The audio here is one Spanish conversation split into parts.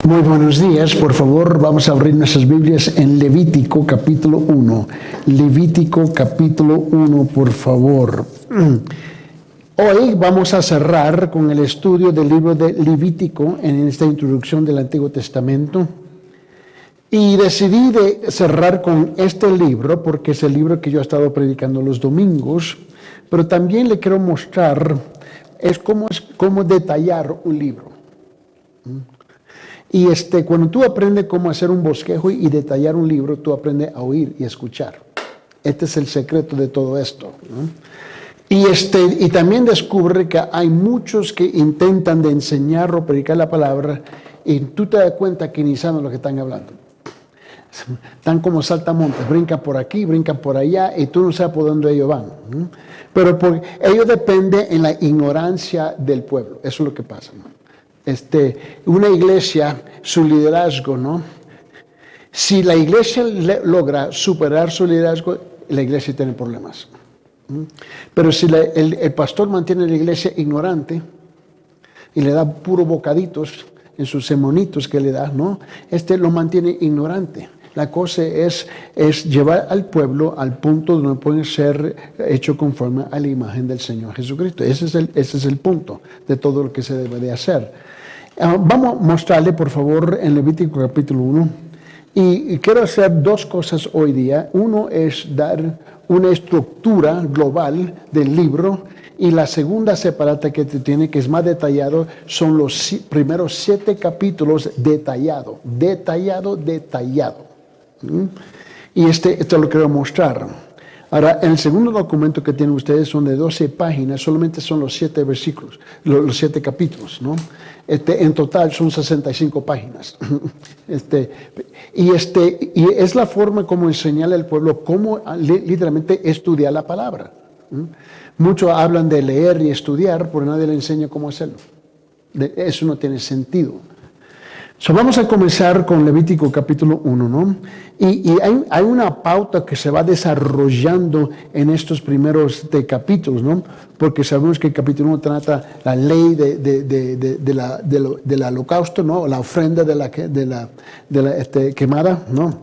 Muy buenos días, por favor, vamos a abrir nuestras Biblias en Levítico capítulo 1. Levítico capítulo 1, por favor. Hoy vamos a cerrar con el estudio del libro de Levítico en esta introducción del Antiguo Testamento. Y decidí de cerrar con este libro porque es el libro que yo he estado predicando los domingos, pero también le quiero mostrar cómo detallar un libro. Y cuando tú aprendes cómo hacer un bosquejo y detallar un libro, tú aprendes a oír y escuchar. Este es el secreto de todo esto, ¿no? Y también descubre que hay muchos que intentan de enseñar o predicar la palabra y tú te das cuenta que ni saben lo que están hablando. Están como saltamontes, brincan por aquí, brincan por allá y tú no sabes por dónde ellos van, ¿no? Pero ellos dependen en la ignorancia del pueblo. Eso es lo que pasa, ¿no? Una iglesia, su liderazgo, ¿no? Si la iglesia logra superar su liderazgo, la iglesia tiene problemas. Pero si el pastor mantiene la iglesia ignorante y le da puros bocaditos en sus sermonitos que le da, ¿no? Lo mantiene ignorante. La cosa es llevar al pueblo al punto donde pueden ser hechos conforme a la imagen del Señor Jesucristo. Ese es el punto de todo lo que se debe de hacer. Vamos a mostrarle, por favor, en Levítico capítulo 1. Y quiero hacer dos cosas hoy día. Uno es dar una estructura global del libro. Y la segunda separata que tiene, que es más detallado, son los primeros 7 capítulos detallado. Y esto lo quiero mostrar. Ahora, el segundo documento que tienen ustedes son de 12 páginas, solamente son los 7 versículos, los 7 capítulos, ¿no? En total son 65 páginas. Y es la forma como enseñarle al pueblo cómo literalmente estudiar la palabra. Muchos hablan de leer y estudiar, pero nadie le enseña cómo hacerlo. Eso no tiene sentido. Vamos a comenzar con Levítico capítulo 1, ¿no? Y hay una pauta que se va desarrollando en estos primeros capítulos, ¿no? Porque sabemos que el capítulo 1 trata la ley del holocausto, ¿no? La ofrenda de la quemada, ¿no?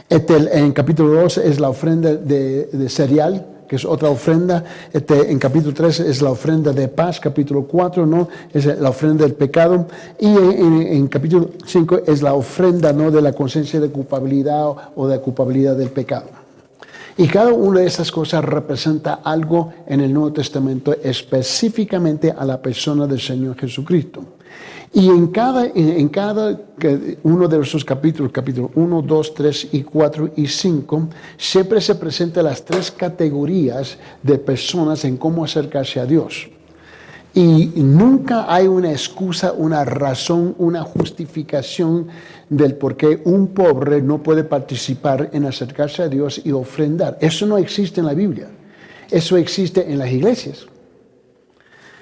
En capítulo 2 es la ofrenda de cereal, que es otra ofrenda. En capítulo 3 es la ofrenda de paz. Capítulo 4, ¿no? Es la ofrenda del pecado. Y en capítulo 5 es la ofrenda, ¿no? De la conciencia de culpabilidad o de culpabilidad del pecado. Y cada una de esas cosas representa algo en el Nuevo Testamento, específicamente a la persona del Señor Jesucristo. Y en cada uno de esos capítulos 1, 2, 3 y 4 y 5, siempre se presentan las 3 categorías de personas en cómo acercarse a Dios. Y nunca hay una excusa, una razón, una justificación del por qué un pobre no puede participar en acercarse a Dios y ofrendar. Eso no existe en la Biblia. Eso existe en las iglesias.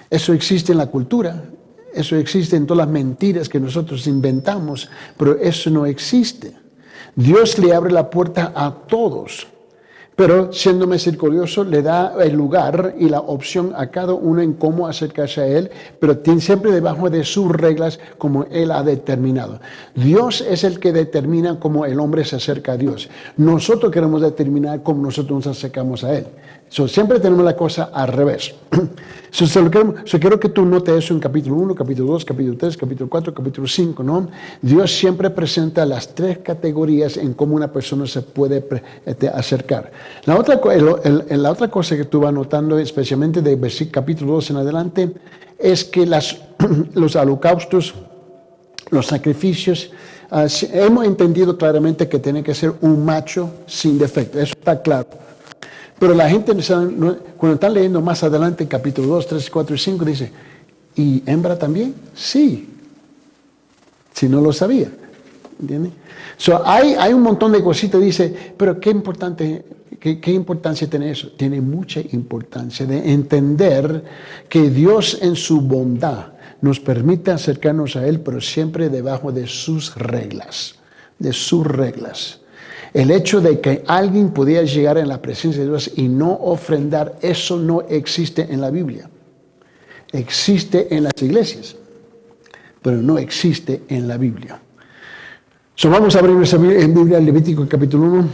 Eso existe en la cultura. Eso existe en todas las mentiras que nosotros inventamos, pero eso no existe. Dios le abre la puerta a todos, pero siendo misericordioso le da el lugar y la opción a cada uno en cómo acercarse a Él, pero siempre debajo de sus reglas como Él ha determinado. Dios es el que determina cómo el hombre se acerca a Dios. Nosotros queremos determinar cómo nosotros nos acercamos a Él. Siempre tenemos la cosa al revés. Quiero que tú notes eso en capítulo 1, capítulo 2, capítulo 3, capítulo 4, capítulo 5, ¿no? Dios siempre presenta las 3 categorías en cómo una persona se puede acercar. La otra cosa que tú vas notando, especialmente de capítulo 2 en adelante, es que los holocaustos, los sacrificios, hemos entendido claramente que tiene que ser un macho sin defecto. Eso está claro. Pero la gente, cuando están leyendo más adelante, capítulo 2, 3, 4 y 5, dice, ¿y hembra también? Sí. Si no lo sabía. ¿Entiendes? Hay un montón de cositas, dice, pero ¿qué importancia tiene eso? Tiene mucha importancia de entender que Dios en su bondad nos permite acercarnos a Él, pero siempre debajo de sus reglas. De sus reglas. El hecho de que alguien pudiera llegar en la presencia de Dios y no ofrendar, eso no existe en la Biblia. Existe en las iglesias. pero no existe en la Biblia. Vamos a abrir nuestra Biblia en Levítico capítulo 1.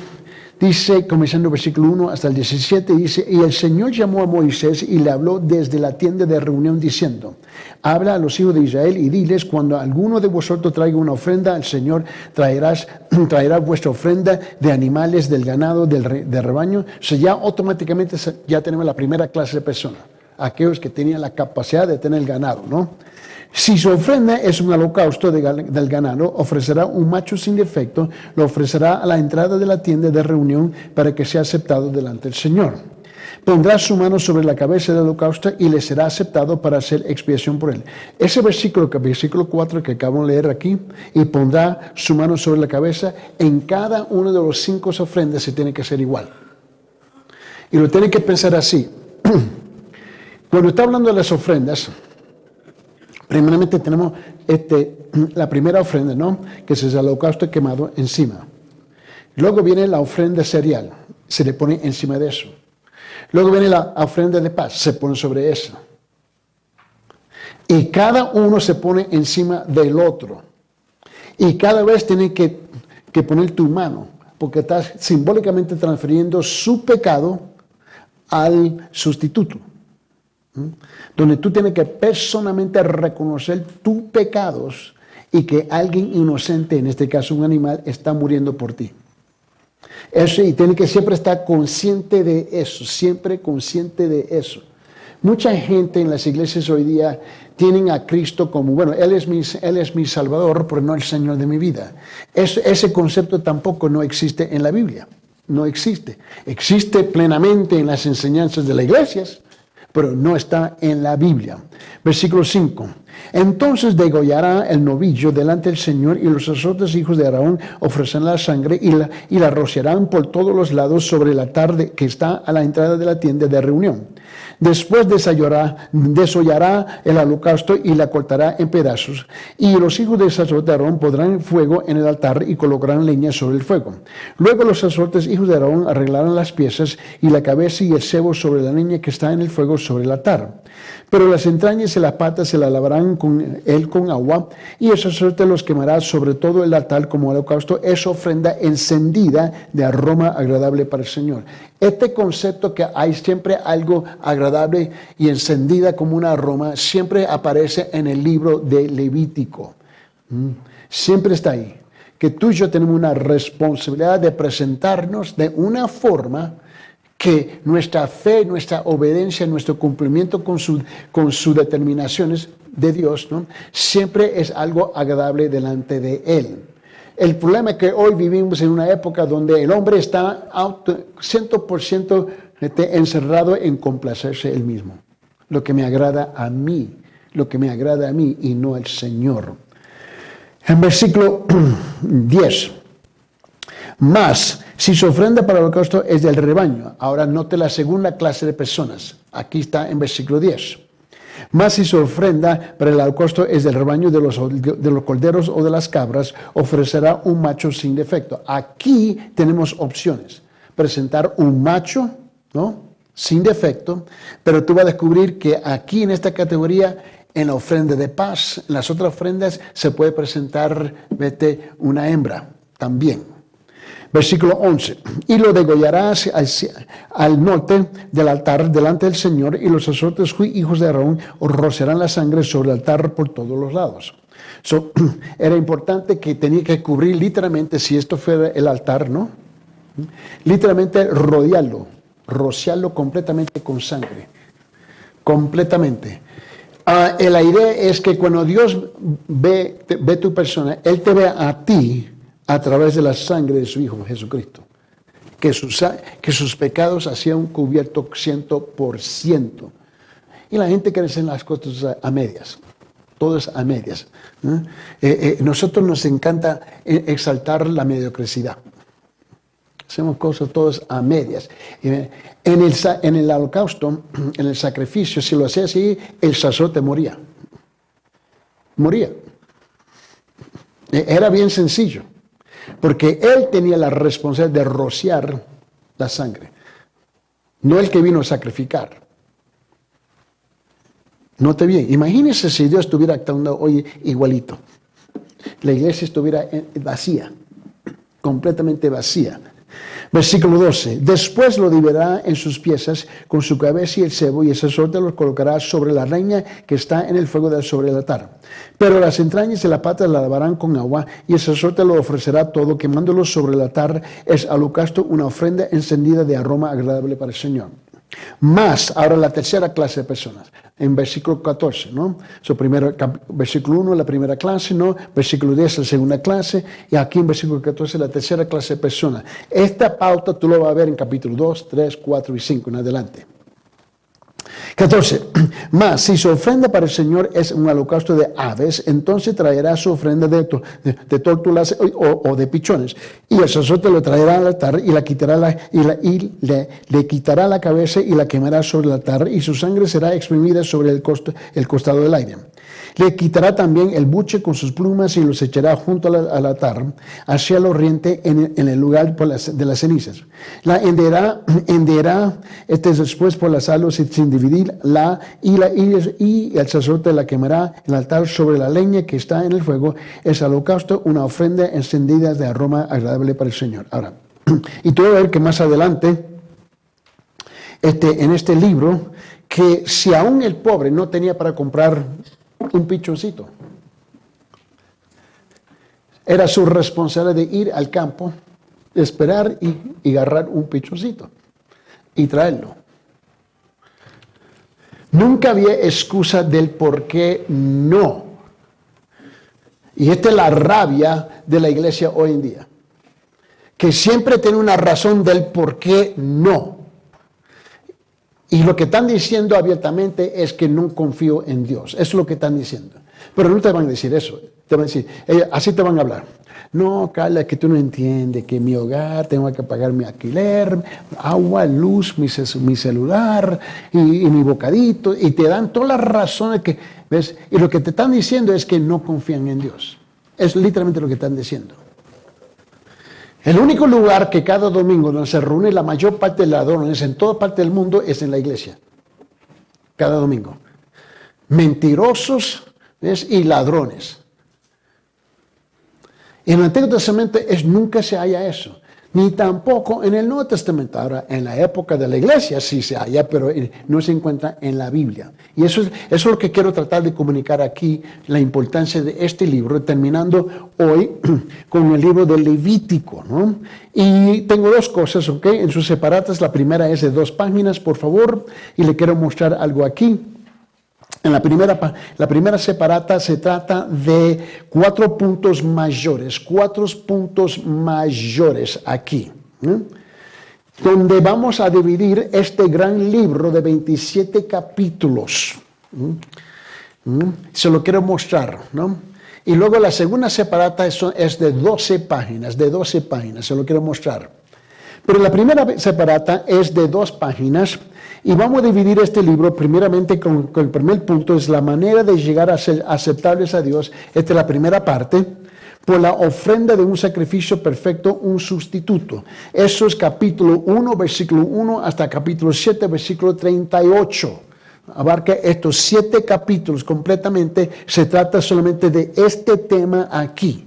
Dice, comenzando el versículo 1 hasta el 17, dice: y el Señor llamó a Moisés y le habló desde la tienda de reunión diciendo: habla a los hijos de Israel y diles: cuando alguno de vosotros traiga una ofrenda al Señor, traerá vuestra ofrenda de animales, del ganado, del rebaño. O sea, ya automáticamente ya tenemos la primera clase de personas, aquellos que tenían la capacidad de tener el ganado, ¿no? Si su ofrenda es un holocausto del ganado, ofrecerá un macho sin defecto, lo ofrecerá a la entrada de la tienda de reunión para que sea aceptado delante del Señor. Pondrá su mano sobre la cabeza del holocausto y le será aceptado para hacer expiación por él. Ese versículo 4 que acabamos de leer aquí, y pondrá su mano sobre la cabeza, en cada uno de los 5 ofrendas se tiene que hacer igual. Y lo tiene que pensar así. Cuando está hablando de las ofrendas, primeramente tenemos la primera ofrenda, ¿no? Que es el holocausto quemado encima. Luego viene la ofrenda cereal, se le pone encima de eso. Luego viene la ofrenda de paz, se pone sobre eso. Y cada uno se pone encima del otro. Y cada vez tiene que poner tu mano, porque estás simbólicamente transfiriendo su pecado al sustituto. Donde tú tienes que personalmente reconocer tus pecados y que alguien inocente, en este caso un animal, está muriendo por ti. Eso, y tienes que siempre estar consciente de eso, siempre consciente de eso. Mucha gente en las iglesias hoy día tienen a Cristo como, bueno, Él es mi Salvador, pero no el Señor de mi vida. Ese concepto tampoco no existe en la Biblia, no existe. Existe plenamente en las enseñanzas de las iglesias, pero no está en la Biblia. Versículo 5. Entonces degollará el novillo delante del Señor, y los sacerdotes hijos de Aarón ofrecerán la sangre y la rociarán por todos los lados sobre el altar que está a la entrada de la tienda de reunión. Después desollará el holocausto y la cortará en pedazos. Y los hijos del sacerdote Aarón pondrán fuego en el altar y colocarán leña sobre el fuego. Luego los sacerdotes hijos de Aarón arreglarán las piezas y la cabeza y el cebo sobre la leña que está en el fuego sobre el altar. Pero las entrañas y las patas se las lavarán con agua, y el sacerdote los quemará sobre todo el altar como holocausto. Es ofrenda encendida de aroma agradable para el Señor. Este concepto que hay siempre algo agradable y encendida como un aroma, siempre aparece en el libro de Levítico. Siempre está ahí. Que tú y yo tenemos una responsabilidad de presentarnos de una forma que nuestra fe, nuestra obediencia, nuestro cumplimiento con sus determinaciones de Dios, ¿no? Siempre es algo agradable delante de Él. El problema es que hoy vivimos en una época donde el hombre está 100% encerrado en complacerse él mismo. Lo que me agrada a mí, y no al Señor. En versículo 10. Más, si su ofrenda para el holocausto es del rebaño. Ahora note la segunda clase de personas. Aquí está en versículo 10. Más si su ofrenda para el holocausto es del rebaño de los corderos o de las cabras, ofrecerá un macho sin defecto. Aquí tenemos opciones. Presentar un macho, ¿no?, sin defecto, pero tú vas a descubrir que aquí en esta categoría, en la ofrenda de paz, en las otras ofrendas, se puede presentar, una hembra también. Versículo 11. Y lo degollarás al norte del altar delante del Señor, y los sacerdotes hijos de Aarón rociarán la sangre sobre el altar por todos los lados. Era importante que tenía que cubrir literalmente, si esto fuera el altar, ¿no? Literalmente rociarlo completamente con sangre. Completamente. La idea es que cuando Dios ve tu persona, Él te ve a ti a través de la sangre de su Hijo Jesucristo, que sus pecados hacían cubierto 100%. Y la gente quiere hacer las cosas a medias, todo es a medias. Nosotros nos encanta exaltar la mediocridad. Hacemos cosas todas a medias. En el holocausto, en el sacrificio, si lo hacía así, el sacerdote moría. Moría. Era bien sencillo. Porque él tenía la responsabilidad de rociar la sangre, no el que vino a sacrificar. Note bien, imagínese si Dios estuviera actuando hoy igualito. La iglesia estuviera vacía, completamente vacía. Versículo 12. Después lo dividirá en sus piezas con su cabeza y el cebo, y el sacerdote los colocará sobre la leña que está en el fuego sobre el altar. Pero las entrañas y la pata la lavarán con agua, y el sacerdote lo ofrecerá todo, quemándolo sobre el altar. Es holocausto, una ofrenda encendida de aroma agradable para el Señor. Más, ahora la tercera clase de personas, en versículo 14, ¿no? Versículo 1, la primera clase, ¿no? Versículo 10, la segunda clase, y aquí en versículo 14, la tercera clase de personas. Esta pauta tú lo vas a ver en capítulo 2, 3, 4 y 5 en adelante. 14. Más, si su ofrenda para el Señor es un holocausto de aves, entonces traerá su ofrenda de tórtolas o de pichones. Y el sacerdote lo traerá al altar y le quitará la cabeza y la quemará sobre el altar, y su sangre será exprimida sobre el costado del aire. Le quitará también el buche con sus plumas y los echará junto al altar, hacia el oriente, en el lugar de las cenizas. La henderá después por las alas sin dividirla, y el sacerdote la quemará en el altar sobre la leña que está en el fuego. Es holocausto, una ofrenda encendida de aroma agradable para el Señor. Ahora, y tú vas a ver que más adelante, en este libro, que si aún el pobre no tenía para comprar un pichoncito, era su responsabilidad de ir al campo, esperar y agarrar un pichoncito y traerlo. Nunca había excusa del por qué no. Y esta es la rabia de la iglesia hoy en día, que siempre tiene una razón del por qué no. Y lo que están diciendo abiertamente es que no confío en Dios. Eso es lo que están diciendo. Pero no te van a decir eso. Te van a decir, así te van a hablar. No, Carla, que tú no entiendes que en mi hogar tengo que pagar mi alquiler, agua, luz, mi celular y mi bocadito. Y te dan todas las razones que, ¿ves? Y lo que te están diciendo es que no confían en Dios. Es literalmente lo que están diciendo. El único lugar que cada domingo donde se reúne la mayor parte de ladrones en toda parte del mundo es en la iglesia. Cada domingo. Mentirosos, ¿ves? Y ladrones. En el Antiguo Testamento nunca se halla eso. Ni tampoco en el Nuevo Testamento. Ahora, en la época de la iglesia sí se halla, pero no se encuentra en la Biblia. Y eso es lo que quiero tratar de comunicar aquí, la importancia de este libro, terminando hoy con el libro de Levítico, ¿no? Y tengo dos cosas, ¿ok? En sus separatas, la primera es de 2 páginas, por favor, y le quiero mostrar algo aquí. En la primera separata se trata de 4 puntos mayores, 4 puntos mayores aquí, donde vamos a dividir este gran libro de 27 capítulos. Se lo quiero mostrar, ¿no? Y luego la segunda separata es de 12 páginas, se lo quiero mostrar. Pero la primera separata es de 2 páginas. Y vamos a dividir este libro primeramente con el primer punto, es la manera de llegar a ser aceptables a Dios. Esta es la primera parte, por la ofrenda de un sacrificio perfecto, un sustituto. Eso es capítulo 1, versículo 1, hasta capítulo 7, versículo 38. Abarca estos 7 capítulos completamente, se trata solamente de este tema aquí.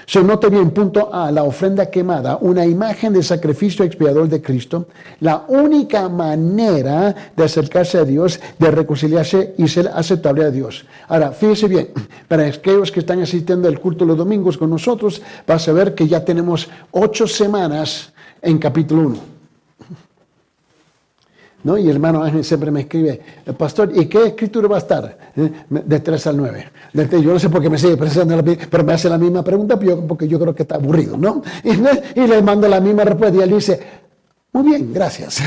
Se note bien, punto A, la ofrenda quemada, una imagen de sacrificio expiador de Cristo, la única manera de acercarse a Dios, de reconciliarse y ser aceptable a Dios. Ahora, fíjese bien, para aquellos que están asistiendo al culto los domingos con nosotros, vas a ver que ya tenemos 8 semanas en capítulo 1. ¿No? Y el hermano Ángel siempre me escribe, pastor, ¿y qué escritura va a estar? De 3 al 9. Yo no sé por qué me sigue presentando, pero me hace la misma pregunta, porque yo creo que está aburrido, ¿no? Y le mando la misma respuesta y él dice, muy bien, gracias.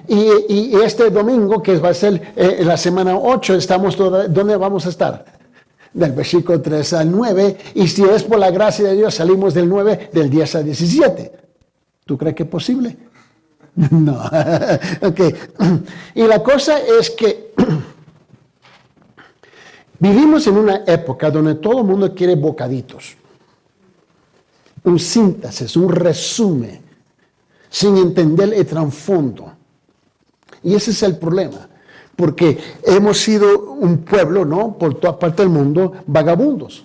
y este domingo, que va a ser la semana 8, ¿dónde vamos a estar? Del versículo 3 al 9, y si es por la gracia de Dios, salimos del 9, del 10 al 17. ¿Tú crees que es posible? No. Okay. Y la cosa es que vivimos en una época donde todo el mundo quiere bocaditos. Un síntesis, un resumen, sin entender el trasfondo. Y ese es el problema. porque hemos sido un pueblo, ¿no? Por toda parte del mundo, vagabundos.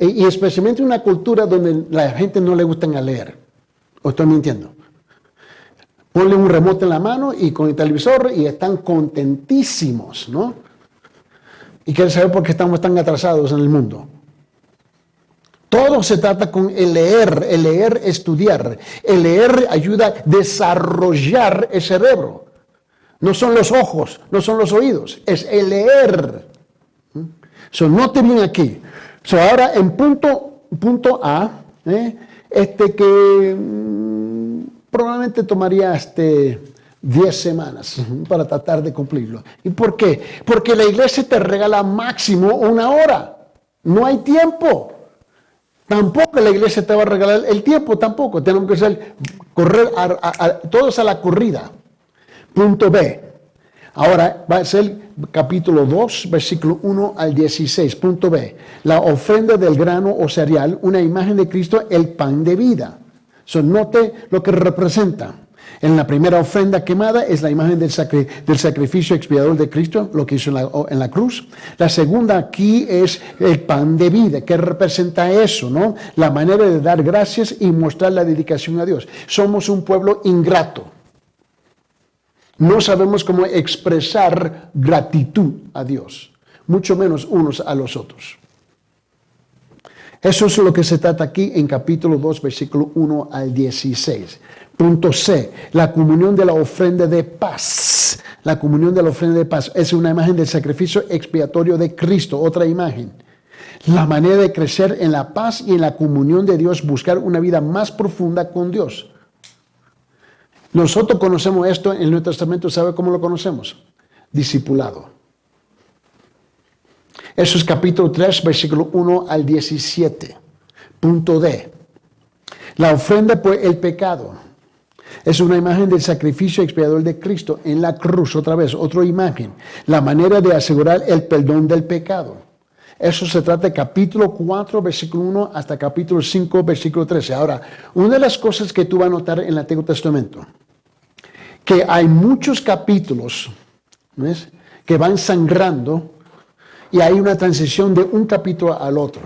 Y especialmente en una cultura donde la gente no le gusta leer. ¿O estoy mintiendo? Ponle un remoto en la mano y con el televisor y están contentísimos, ¿no? Y quieren saber por qué estamos tan atrasados en el mundo. Todo se trata con el leer, estudiar. El leer ayuda a desarrollar el cerebro. No son los ojos, no son los oídos, es el leer. So, note bien aquí. So, ahora en punto A, que probablemente tomaría 10 semanas para tratar de cumplirlo. ¿Y por qué? Porque la iglesia te regala máximo 1 hora. No hay tiempo. Tampoco la iglesia te va a regalar el tiempo, tampoco. Tenemos que correr todos a la corrida. Punto B. Ahora va a ser capítulo 2, versículo 1 al 16. Punto B. La ofrenda del grano o cereal, una imagen de Cristo, el pan de vida. So, note lo que representa. En la primera ofrenda quemada es la imagen del sacrificio expiador de Cristo, lo que hizo en la cruz. La segunda aquí es el pan de vida, que representa eso, ¿no? La manera de dar gracias y mostrar la dedicación a Dios. Somos un pueblo ingrato. No sabemos cómo expresar gratitud a Dios, mucho menos unos a los otros. Eso es lo que se trata aquí en capítulo 2, versículo 1 al 16. Punto C, la comunión de la ofrenda de paz. La comunión de la ofrenda de paz es una imagen del sacrificio expiatorio de Cristo, otra imagen. La manera de crecer en la paz y en la comunión de Dios, buscar una vida más profunda con Dios. Nosotros conocemos esto en el Nuevo Testamento, ¿sabe cómo lo conocemos? Discipulado. Eso es capítulo 3, versículo 1 al 17. Punto D. La ofrenda por el pecado. Es una imagen del sacrificio expiador de Cristo en la cruz, otra vez, otra imagen. La manera de asegurar el perdón del pecado. Eso se trata de capítulo 4, versículo 1 hasta capítulo 5, versículo 13. Ahora, una de las cosas que tú vas a notar en el Antiguo Testamento, que hay muchos capítulos, ¿ves?, que van sangrando y hay una transición de un capítulo al otro.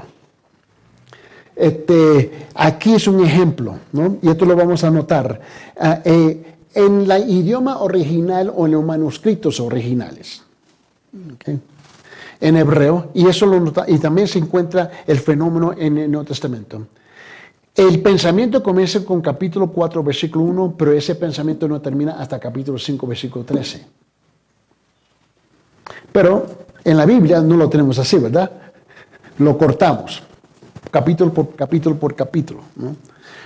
Aquí es un ejemplo, ¿no? Y esto lo vamos a notar. En el idioma original o en los manuscritos originales, ¿okay?, en hebreo, y eso lo nota, y también se encuentra el fenómeno en el Nuevo Testamento. El pensamiento comienza con capítulo 4, versículo 1, pero ese pensamiento no termina hasta capítulo 5, versículo 13. Pero en la Biblia no lo tenemos así, ¿verdad? Lo cortamos, capítulo por capítulo por capítulo, ¿no?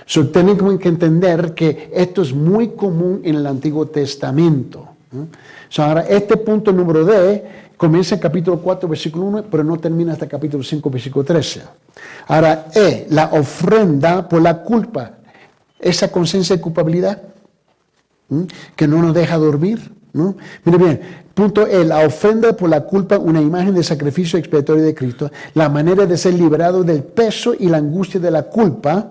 So, tenemos que entender que esto es muy común en el Antiguo Testamento, ¿no? So, ahora, este punto número D comienza en capítulo 4, versículo 1, pero no termina hasta capítulo 5, versículo 13. Ahora, la ofrenda por la culpa, esa conciencia de culpabilidad, que no nos deja dormir, ¿no? Mire bien, punto E, la ofrenda por la culpa, una imagen de sacrificio expiatorio de Cristo, la manera de ser liberado del peso y la angustia de la culpa,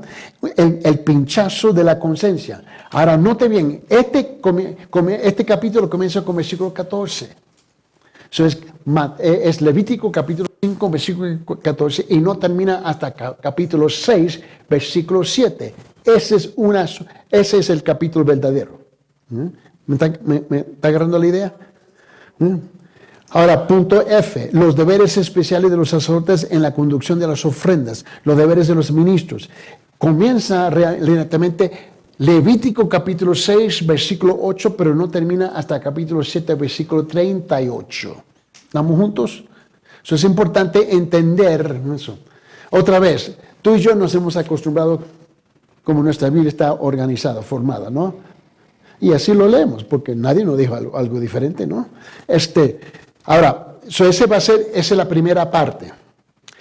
el pinchazo de la conciencia. Ahora, note bien, este capítulo comienza con versículo 14. Eso es Levítico capítulo 5, versículo 14, y no termina hasta capítulo 6, versículo 7. Ese es el capítulo verdadero. ¿Me está agarrando la idea? Ahora, punto F, los deberes especiales de los sacerdotes en la conducción de las ofrendas, los deberes de los ministros. Comienza realmente Levítico capítulo 6, versículo 8, pero no termina hasta capítulo 7, versículo 38. ¿Estamos juntos? Eso es importante entender eso. Otra vez, tú y yo nos hemos acostumbrado como nuestra Biblia está organizada, formada, ¿no? Y así lo leemos, porque nadie nos dijo algo diferente, ¿no? Ahora, esa es la primera parte.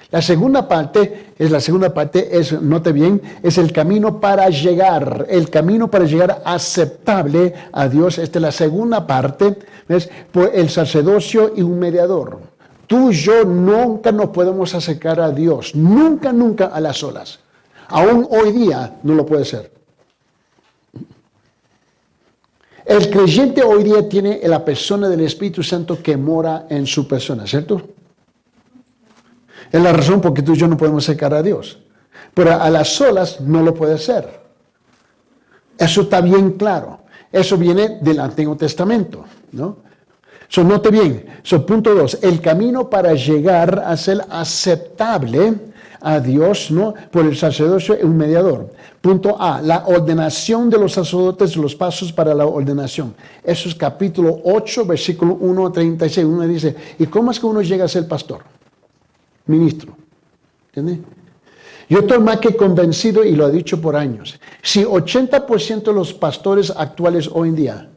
La segunda parte es, note bien, es el camino para llegar aceptable a Dios. Esta es la segunda parte, ¿ves? Por el sacerdocio y un mediador. Tú y yo nunca nos podemos acercar a Dios, nunca a las solas. Aún hoy día no lo puede ser. El creyente hoy día tiene la persona del Espíritu Santo que mora en su persona, ¿cierto? Es la razón por que tú y yo no podemos acercar a Dios. Pero a las solas no lo puede hacer. Eso está bien claro. Eso viene del Antiguo Testamento, ¿no? Note bien. Punto 2. El camino para llegar a ser aceptable a Dios, ¿no? Por el sacerdocio es un mediador. Punto A. La ordenación de los sacerdotes, los pasos para la ordenación. Eso es capítulo 8, versículo 1 a 36. Uno dice, ¿y cómo es que uno llega a ser pastor? Ministro. ¿Entiendes? Yo estoy más que convencido, y lo he dicho por años, si 80% de los pastores actuales hoy en día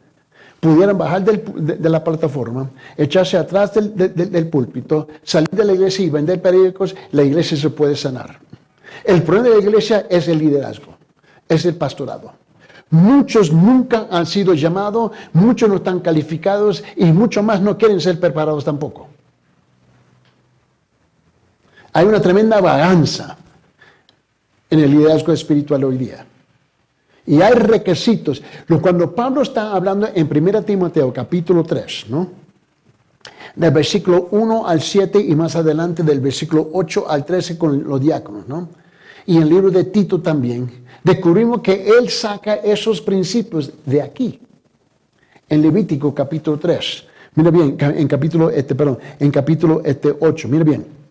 pudieran bajar de la plataforma, echarse atrás del púlpito, salir de la iglesia y vender periódicos, la iglesia se puede sanar. El problema de la iglesia es el liderazgo, es el pastorado. Muchos nunca han sido llamados, muchos no están calificados y muchos más no quieren ser preparados tampoco. Hay una tremenda vagancia en el liderazgo espiritual hoy día. Y hay requisitos. Cuando Pablo está hablando en 1 Timoteo capítulo 3, ¿no? Del versículo 1 al 7 y más adelante del versículo 8 al 13 con los diáconos, ¿no? Y en el libro de Tito también, descubrimos que él saca esos principios de aquí. En Levítico capítulo 3. Mira bien, en capítulo 8, mira bien.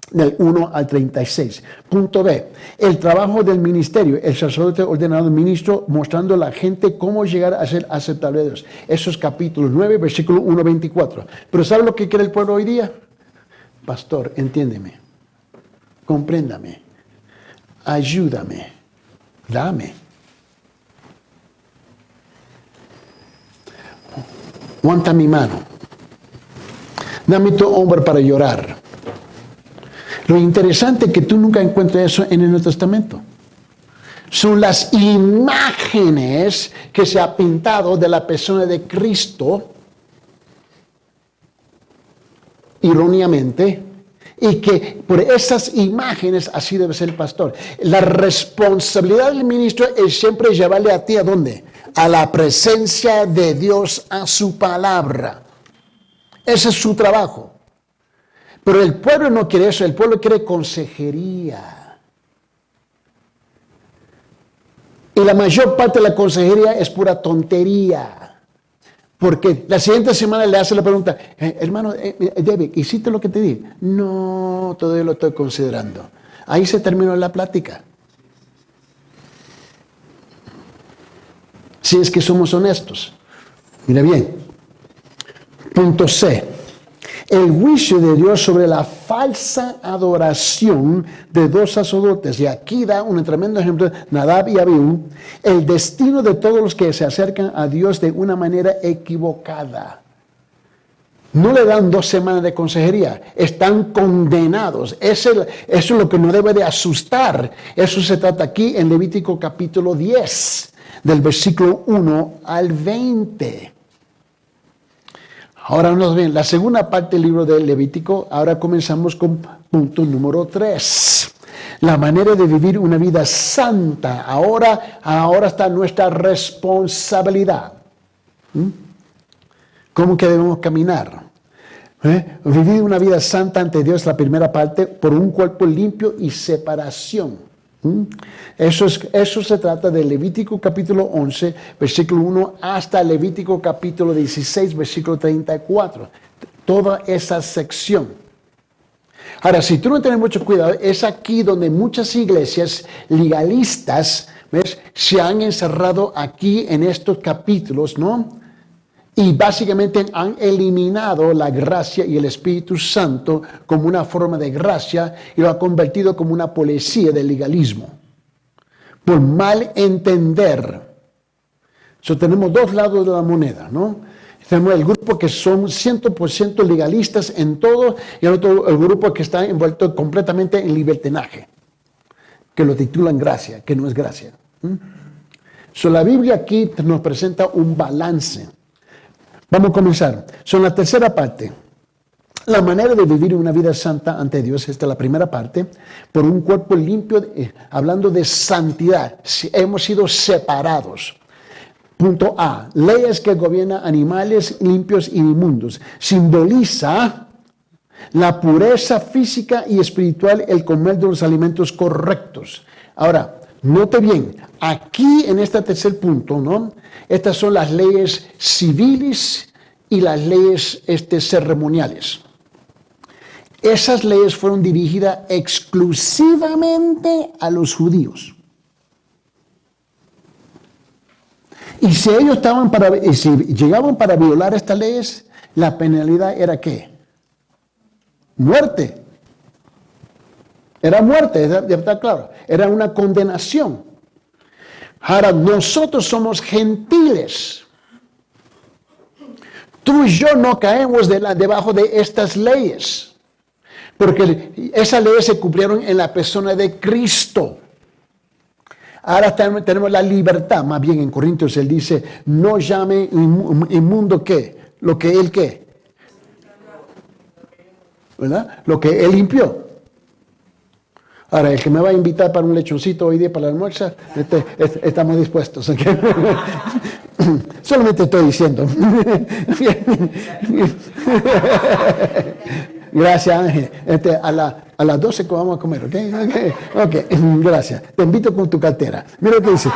Del 1 al 36. Punto B. El trabajo del ministerio, el sacerdote ordenado ministro, mostrando a la gente cómo llegar a ser aceptable a Dios. Eso es capítulo 9, versículo 1, 24. Pero ¿sabe lo que quiere el pueblo hoy día? Pastor, entiéndeme, compréndame, ayúdame, dame. Aguanta mi mano. Dame tu hombro para llorar. Lo interesante es que tú nunca encuentras eso en el Nuevo Testamento. Son las imágenes que se ha pintado de la persona de Cristo, erróneamente, y que por esas imágenes así debe ser el pastor. La responsabilidad del ministro es siempre llevarle a ti ¿a dónde? A la presencia de Dios, a su palabra. Ese es su trabajo. Pero el pueblo no quiere eso, el pueblo quiere consejería. Y la mayor parte de la consejería es pura tontería. Porque la siguiente semana le hace la pregunta, hermano David, ¿hiciste lo que te di? No, todavía lo estoy considerando. Ahí se terminó la plática. Si es que somos honestos. Mira bien. Punto C. El juicio de Dios sobre la falsa adoración de dos sacerdotes. Y aquí da un tremendo ejemplo, Nadab y Abiú. El destino de todos los que se acercan a Dios de una manera equivocada. No le dan 2 semanas de consejería. Están condenados. Eso es lo que no debe de asustar. Eso se trata aquí en Levítico capítulo 10, del versículo 1 al 20. Ahora nos ven, la segunda parte del libro de Levítico, ahora comenzamos con punto número 3. La manera de vivir una vida santa. Ahora está nuestra responsabilidad. ¿Cómo que debemos caminar? Vivir una vida santa ante Dios, la primera parte, por un cuerpo limpio y separación. Eso se trata de Levítico capítulo 11, versículo 1, hasta Levítico capítulo 16, versículo 34. Toda esa sección. Ahora, si tú no tienes mucho cuidado, es aquí donde muchas iglesias legalistas, ¿ves?, se han encerrado aquí en estos capítulos, ¿no? Y básicamente han eliminado la gracia y el Espíritu Santo como una forma de gracia y lo ha convertido como una policía del legalismo. Por mal entender. Tenemos 2 lados de la moneda, ¿no? Tenemos el grupo que son 100% legalistas en todo y el grupo que está envuelto completamente en libertinaje, que lo titulan gracia, que no es gracia. La Biblia aquí nos presenta un balance. Vamos a comenzar. La tercera parte. La manera de vivir una vida santa ante Dios, esta es la primera parte, por un cuerpo limpio, hablando de santidad. Hemos sido separados. Punto A, leyes que gobiernan animales limpios y inmundos. Simboliza la pureza física y espiritual, el comer de los alimentos correctos. Ahora, note bien, aquí en este tercer punto, ¿no? Estas son las leyes civiles y las leyes ceremoniales. Esas leyes fueron dirigidas exclusivamente a los judíos. Y si ellos si llegaban para violar estas leyes, la penalidad era ¿qué? Muerte. Era muerte, está claro. Era una condenación. Ahora, nosotros somos gentiles. Tú y yo no caemos debajo de estas leyes. Porque esas leyes se cumplieron en la persona de Cristo. Ahora tenemos la libertad. Más bien en Corintios él dice, no llame inmundo ¿qué? Lo que él ¿qué? ¿Verdad? Lo que él limpió. Ahora, el que me va a invitar para un lechoncito hoy día para el almuerzo, estamos dispuestos. ¿Okay? Solamente estoy diciendo. Gracias, Ángel. A las 12 vamos a comer, ¿ok? Okay. Gracias. Te invito con tu cartera. Mira lo que dice.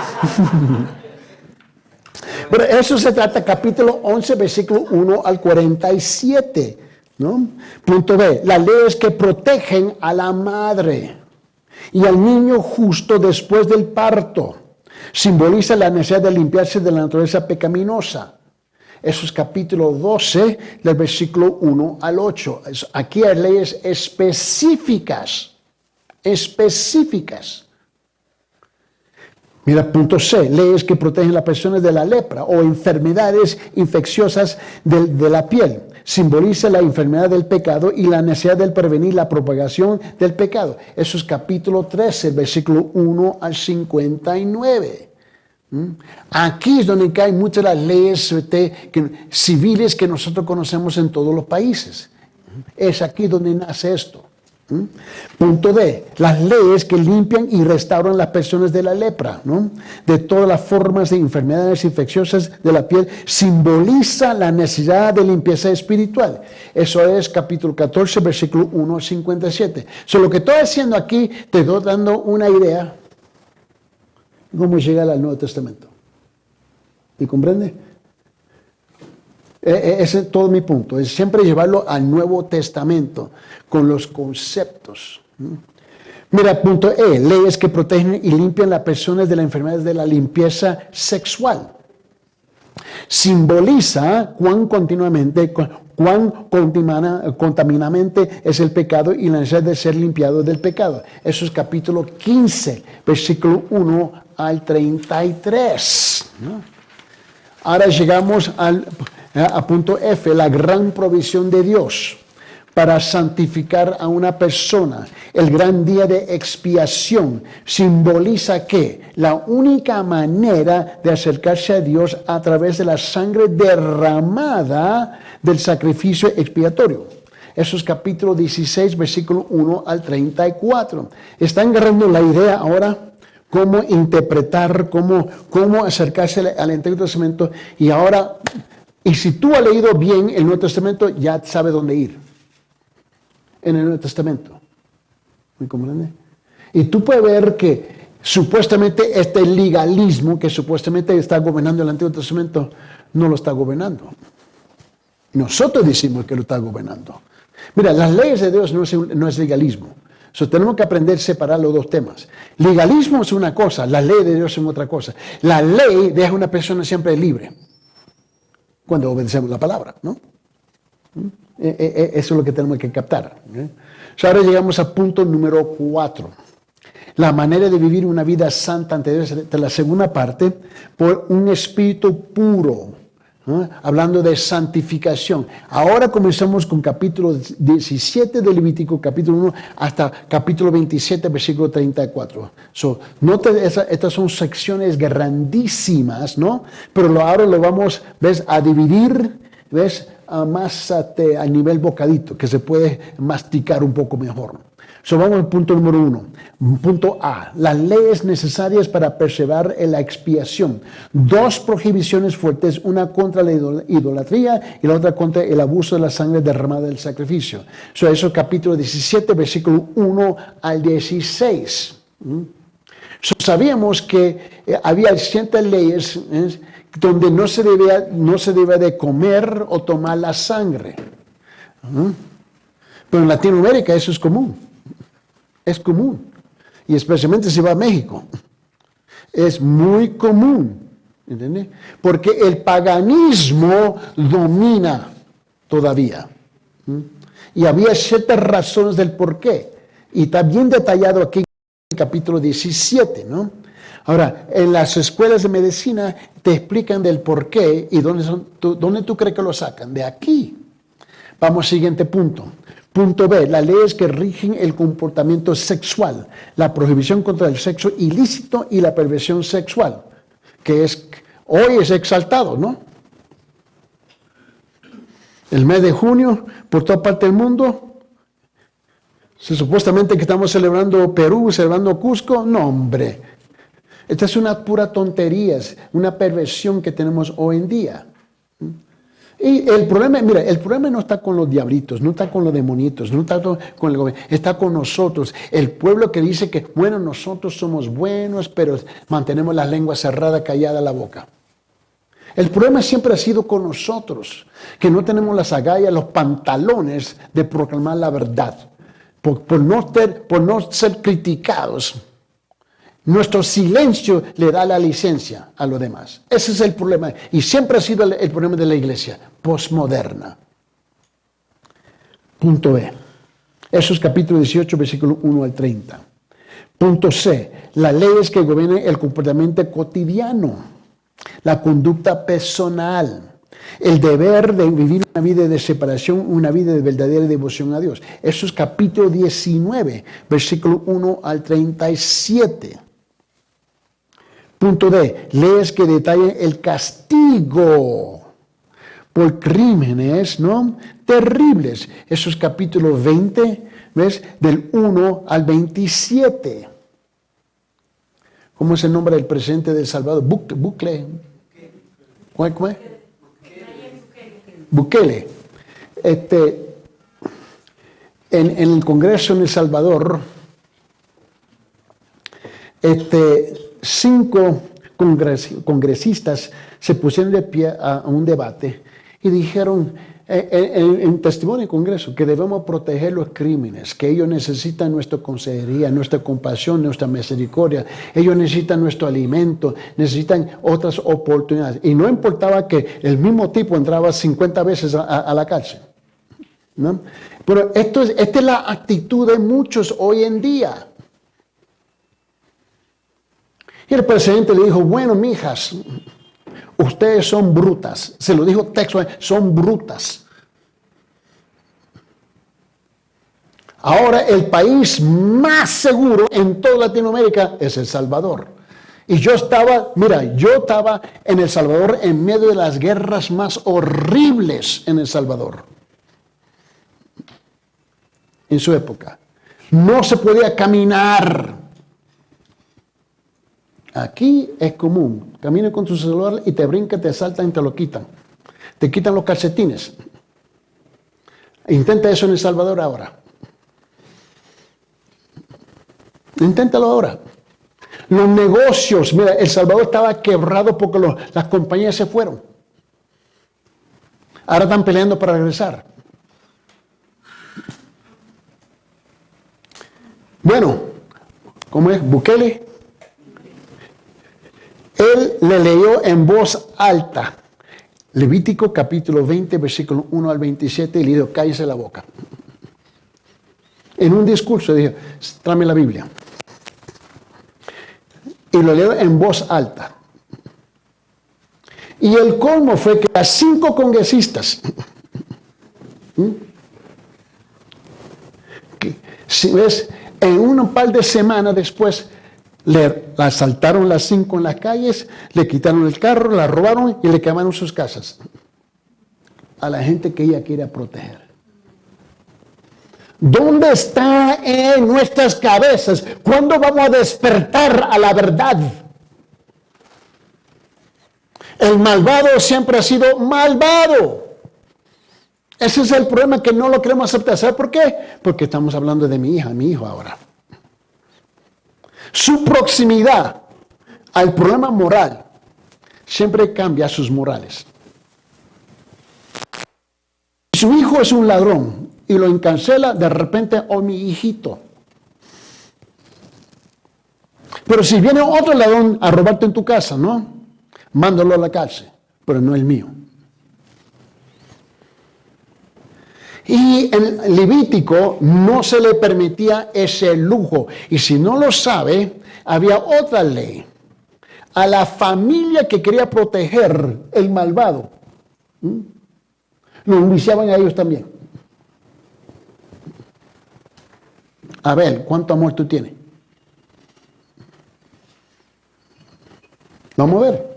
Pero eso se trata, capítulo 11, versículo 1 al 47. ¿No? Punto B. Las leyes que protegen a la madre y al niño justo después del parto. Simboliza la necesidad de limpiarse de la naturaleza pecaminosa. Eso es capítulo 12, del versículo 1 al 8. Aquí hay leyes específicas. Específicas. Mira, punto C. Leyes que protegen a las personas de la lepra o enfermedades infecciosas de la piel. Simboliza la enfermedad del pecado y la necesidad de prevenir la propagación del pecado. Eso es capítulo 13, versículo 1 al 59. Aquí es donde caen muchas de las leyes civiles que nosotros conocemos en todos los países. Es aquí donde nace esto. Punto D. Las leyes que limpian y restauran las personas de la lepra, ¿no? De todas las formas de enfermedades infecciosas de la piel, simboliza la necesidad de limpieza espiritual. Eso es capítulo 14, versículo 1 al 57. Lo que estoy haciendo aquí, te estoy dando una idea de cómo llegar al Nuevo Testamento. ¿Me comprende? Ese es todo mi punto, es siempre llevarlo al Nuevo Testamento con los conceptos. Mira, punto E, leyes que protegen y limpian a las personas de las enfermedades de la limpieza sexual. Simboliza cuán contaminante es el pecado y la necesidad de ser limpiado del pecado. Eso es capítulo 15, versículo 1 al 33. Ahora llegamos a punto F, la gran provisión de Dios para santificar a una persona. El gran día de expiación simboliza que la única manera de acercarse a Dios a través de la sangre derramada del sacrificio expiatorio. Eso es capítulo 16, versículo 1 al 34. Están agarrando la idea ahora cómo interpretar, cómo acercarse al Antiguo Testamento y si tú has leído bien el Nuevo Testamento, ya sabes dónde ir. En el Nuevo Testamento. ¿Me comprende? Y tú puedes ver que supuestamente este legalismo que supuestamente está gobernando el Antiguo Testamento, no lo está gobernando. Nosotros decimos que lo está gobernando. Mira, las leyes de Dios no es legalismo. Tenemos que aprender a separar los dos temas. Legalismo es una cosa, la ley de Dios es otra cosa. La ley deja a una persona siempre libre cuando obedecemos la palabra, ¿no? Eso es lo que tenemos que captar. Ahora llegamos al punto número 4. La manera de vivir una vida santa ante Dios, de la segunda parte, por un espíritu puro. Hablando de santificación. Ahora comenzamos con capítulo 17 de Levítico, capítulo 1, hasta capítulo 27, versículo 34. Note, estas son secciones grandísimas, ¿no? Pero ahora lo vamos, a dividir, más a nivel bocadito, que se puede masticar un poco mejor. So, vamos al punto número 1. Punto A. Las leyes necesarias para perseverar en la expiación. 2 prohibiciones fuertes, una contra la idolatría y la otra contra el abuso de la sangre derramada del sacrificio. So, eso es capítulo 17, versículo 1 al 16. So, sabíamos que había ciertas leyes donde no se debe de comer o tomar la sangre. Pero en Latinoamérica eso es común. Es común. Y especialmente si va a México. Es muy común. ¿Entiendes? Porque el paganismo domina todavía. Y había ciertas razones del por qué. Y está bien detallado aquí en el capítulo 17, ¿no? Ahora, en las escuelas de medicina te explican del por qué y dónde tú crees que lo sacan. De aquí. Vamos al siguiente punto. Punto B, las leyes que rigen el comportamiento sexual, la prohibición contra el sexo ilícito y la perversión sexual, que hoy es exaltado, ¿no? El mes de junio, por toda parte del mundo, supuestamente que estamos celebrando Perú, celebrando Cusco, no hombre, esta es una pura tontería, es una perversión que tenemos hoy en día. Y el problema, mira, el problema no está con los diablitos, no está con los demonitos, no está con el gobierno, está con nosotros. El pueblo que dice que, bueno, nosotros somos buenos, pero mantenemos la lengua cerrada, callada la boca. El problema siempre ha sido con nosotros, que no tenemos las agallas, los pantalones de proclamar la verdad, por no ser criticados. Nuestro silencio le da la licencia a los demás. Ese es el problema. Y siempre ha sido el problema de la iglesia posmoderna. Punto B. Eso es capítulo 18, versículo 1 al 30. Punto C. Las leyes que gobiernan el comportamiento cotidiano. La conducta personal. El deber de vivir una vida de separación, una vida de verdadera devoción a Dios. Eso es capítulo 19, versículo 1 al 37. Punto D, leyes que detallan el castigo por crímenes, ¿no? Terribles. Eso es capítulo 20, ¿ves? Del 1 al 27. ¿Cómo es el nombre del presidente de El Salvador? Bukele. ¿Cómo es? Bukele. En el Congreso en El Salvador, 5 congresistas se pusieron de pie a un debate y dijeron en testimonio del Congreso que debemos proteger los crímenes, que ellos necesitan nuestra consejería, nuestra compasión, nuestra misericordia, ellos necesitan nuestro alimento, necesitan otras oportunidades. Y no importaba que el mismo tipo entraba 50 veces a la cárcel, ¿no? Pero esta es la actitud de muchos hoy en día. Y el presidente le dijo, bueno, mijas, ustedes son brutas. Se lo dijo textualmente, son brutas. Ahora el país más seguro en toda Latinoamérica es El Salvador. Y yo estaba en El Salvador en medio de las guerras más horribles en El Salvador. En su época. No se podía caminar. Aquí es común. Camina con tu celular y te brincan, te asaltan y te lo quitan. Te quitan los calcetines. Intenta eso en El Salvador ahora. Inténtalo ahora. Los negocios, mira, El Salvador estaba quebrado porque las compañías se fueron. Ahora están peleando para regresar. Bueno, ¿cómo es? Bukele. Él le leyó en voz alta Levítico capítulo 20, versículo 1 al 27 y le dijo, cállese la boca. En un discurso dijo, tráeme la Biblia. Y lo leyó en voz alta. Y el colmo fue que a 5 congresistas, si ves, en un par de semanas después, le asaltaron las 5 en las calles, le quitaron el carro, la robaron y le quemaron sus casas. A la gente que ella quiere proteger. ¿Dónde está en nuestras cabezas? ¿Cuándo vamos a despertar a la verdad? El malvado siempre ha sido malvado. Ese es el problema, que no lo queremos aceptar. ¿Sabe por qué? Porque estamos hablando de mi hija, mi hijo ahora. Su proximidad al problema moral siempre cambia sus morales. Si su hijo es un ladrón y lo encancela, de repente, oh, mi hijito. Pero si viene otro ladrón a robarte en tu casa, ¿no? Mándalo a la cárcel, pero no el mío. Y en Levítico no se le permitía ese lujo. Y si no lo sabe, había otra ley. A la familia que quería proteger el malvado, lo enjuiciaban a ellos también. A ver, ¿cuánto amor tú tienes? Vamos a ver.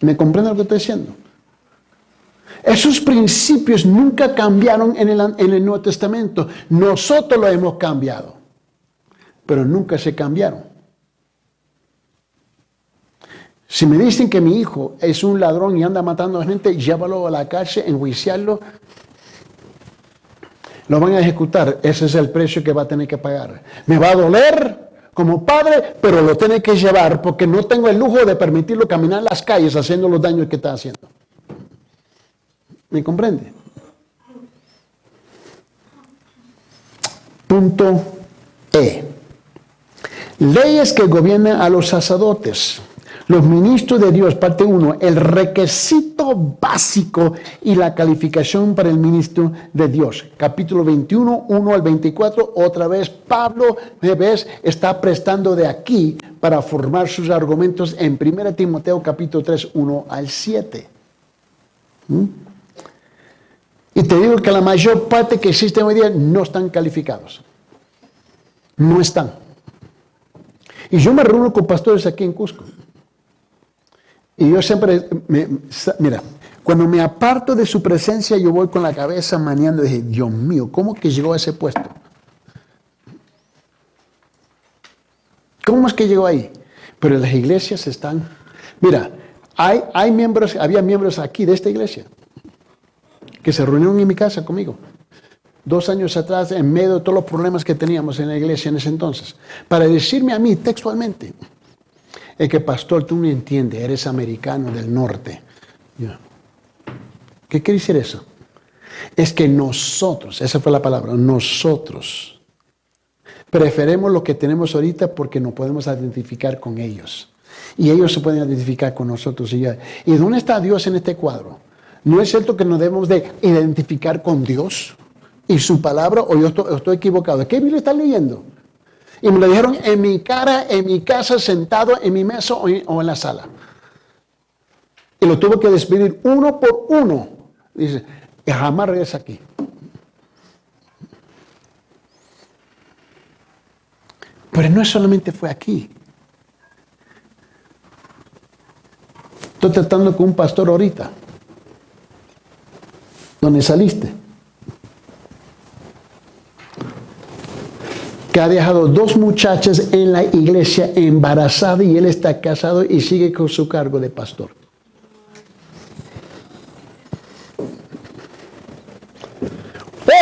¿Me comprende lo que estoy diciendo? Esos principios nunca cambiaron en el Nuevo Testamento. Nosotros lo hemos cambiado, pero nunca se cambiaron. Si me dicen que mi hijo es un ladrón y anda matando a gente, llévalo a la cárcel, enjuiciarlo, lo van a ejecutar. Ese es el precio que va a tener que pagar. Me va a doler como padre, pero lo tiene que llevar, porque no tengo el lujo de permitirlo caminar en las calles haciendo los daños que está haciendo. ¿Me comprende? Punto E. Leyes que gobiernan a los sacerdotes. Los ministros de Dios, parte 1, el requisito básico y la calificación para el ministro de Dios. Capítulo 21, 1 al 24, otra vez Pablo, ¿ves?, está prestando de aquí para formar sus argumentos en 1 Timoteo capítulo 3, 1 al 7. Y te digo que la mayor parte que existen hoy día no están calificados. No están. Y yo me reúno con pastores aquí en Cusco. Y yo siempre, mira, cuando me aparto de su presencia, yo voy con la cabeza maneando y dije, Dios mío, ¿cómo que llegó a ese puesto? ¿Cómo es que llegó ahí? Pero las iglesias están, mira, había miembros aquí de esta iglesia que se reunieron en mi casa conmigo 2 años atrás, en medio de todos los problemas que teníamos en la iglesia en ese entonces, para decirme a mí textualmente, es que, pastor, tú no entiendes, eres americano del norte. ¿Qué quiere decir eso? Es que nosotros, esa fue la palabra, nosotros preferimos lo que tenemos ahorita porque nos podemos identificar con ellos. Y ellos se pueden identificar con nosotros. ¿Y dónde está Dios en este cuadro? ¿No es cierto que nos debemos de identificar con Dios y su palabra? ¿O yo estoy equivocado? ¿Qué Biblia está leyendo? Y me lo dijeron en mi cara, en mi casa, sentado en mi mesa o en la sala. Y lo tuve que despedir uno por uno. Dice, y jamás regresa aquí. Pero no solamente fue aquí. Estoy tratando con un pastor ahorita. ¿Dónde saliste? Que ha dejado 2 muchachas en la iglesia embarazadas y él está casado y sigue con su cargo de pastor.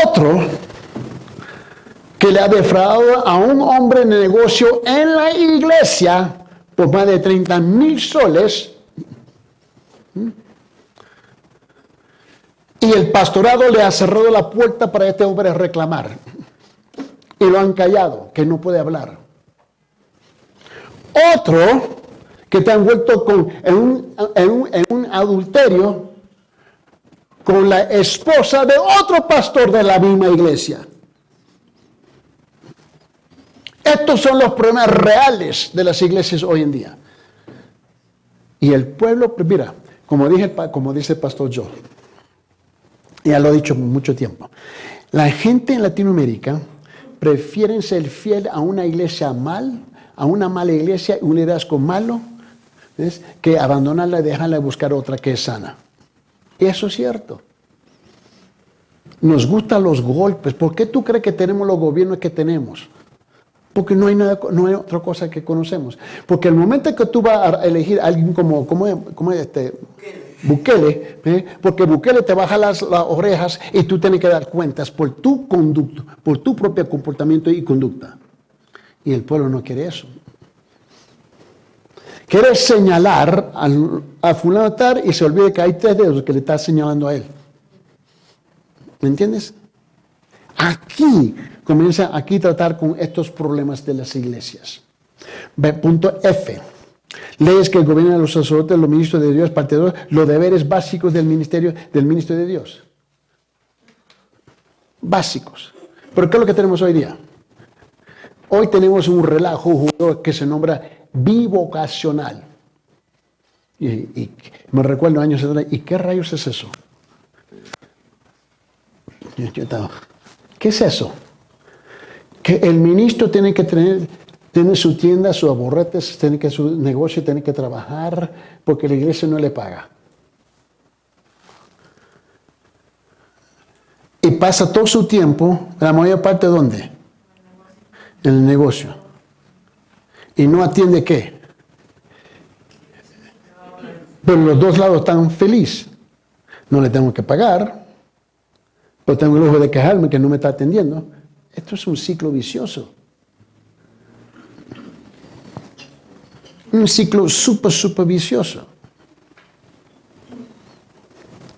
Otro que le ha defraudado a un hombre en negocio en la iglesia por más de 30,000 soles. Y el pastorado le ha cerrado la puerta para este hombre reclamar. Y lo han callado, que no puede hablar. Otro que te han vuelto en un adulterio con la esposa de otro pastor de la misma iglesia. Estos son los problemas reales de las iglesias hoy en día. Y el pueblo, mira, como dice el pastor Joe, ya lo he dicho mucho tiempo, la gente en Latinoamérica prefieren ser fiel a una iglesia a una mala iglesia, un liderazgo malo, ¿ves?, que abandonarla y dejarla y buscar otra que es sana. Y eso es cierto. Nos gustan los golpes. ¿Por qué tú crees que tenemos los gobiernos que tenemos? Porque no hay nada, no hay otra cosa que conocemos. Porque el momento que tú vas a elegir a alguien como Bukele, porque Bukele te baja las orejas y tú tienes que dar cuentas por tu conducta, por tu propio comportamiento y conducta. Y el pueblo no quiere eso. Quiere señalar a fulano tal y se olvida que hay 3 dedos que le está señalando a él. ¿Me entiendes? Aquí comienza a tratar con estos problemas de las iglesias. Punto F. Leyes que gobiernan a los sacerdotes, los ministros de Dios, parte 2, los deberes básicos del ministro de Dios. Básicos. ¿Pero qué es lo que tenemos hoy día? Hoy tenemos un relajo que se nombra bivocacional. Y me recuerdo años atrás, ¿y qué rayos es eso? ¿Qué es eso? Que el ministro tiene que tener su tienda, sus aborretes, su negocio, tiene que trabajar porque la iglesia no le paga. Y pasa todo su tiempo, la mayor parte, ¿dónde? En el negocio. ¿Y no atiende qué? Pero los 2 lados están felices. No le tengo que pagar, pero tengo el lujo de quejarme que no me está atendiendo. Esto es un ciclo vicioso. Un ciclo súper vicioso.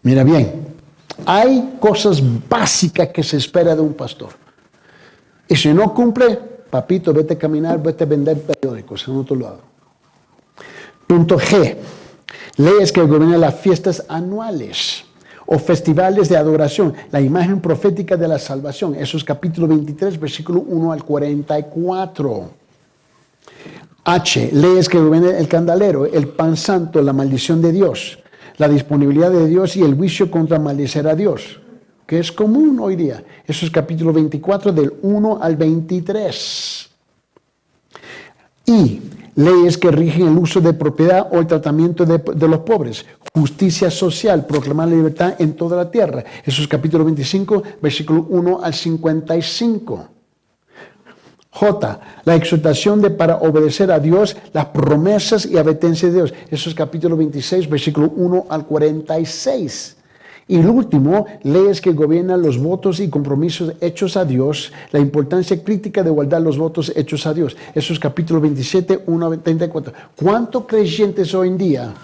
Mira bien, hay cosas básicas que se espera de un pastor. Y si no cumple, papito, vete a caminar, vete a vender periódicos en otro lado. Punto G. Leyes que gobiernan las fiestas anuales o festivales de adoración, la imagen profética de la salvación. Eso es capítulo 23, versículo 1 al 44. H. Leyes que gobiernan el candelero, el pan santo, la maldición de Dios, la disponibilidad de Dios y el juicio contra maldicer a Dios, que es común hoy día. Eso es capítulo 24, del 1 al 23. Y leyes que rigen el uso de propiedad o el tratamiento de los pobres. Justicia social, proclamar la libertad en toda la tierra. Eso es capítulo 25, versículo 1 al 55. J. La exhortación para obedecer a Dios, las promesas y advertencias de Dios. Eso es capítulo 26, versículo 1 al 46. Y el último, leyes que gobiernan los votos y compromisos hechos a Dios, la importancia crítica de guardar los votos hechos a Dios. Eso es capítulo 27, 1 a 34. ¿Cuántos creyentes hoy en día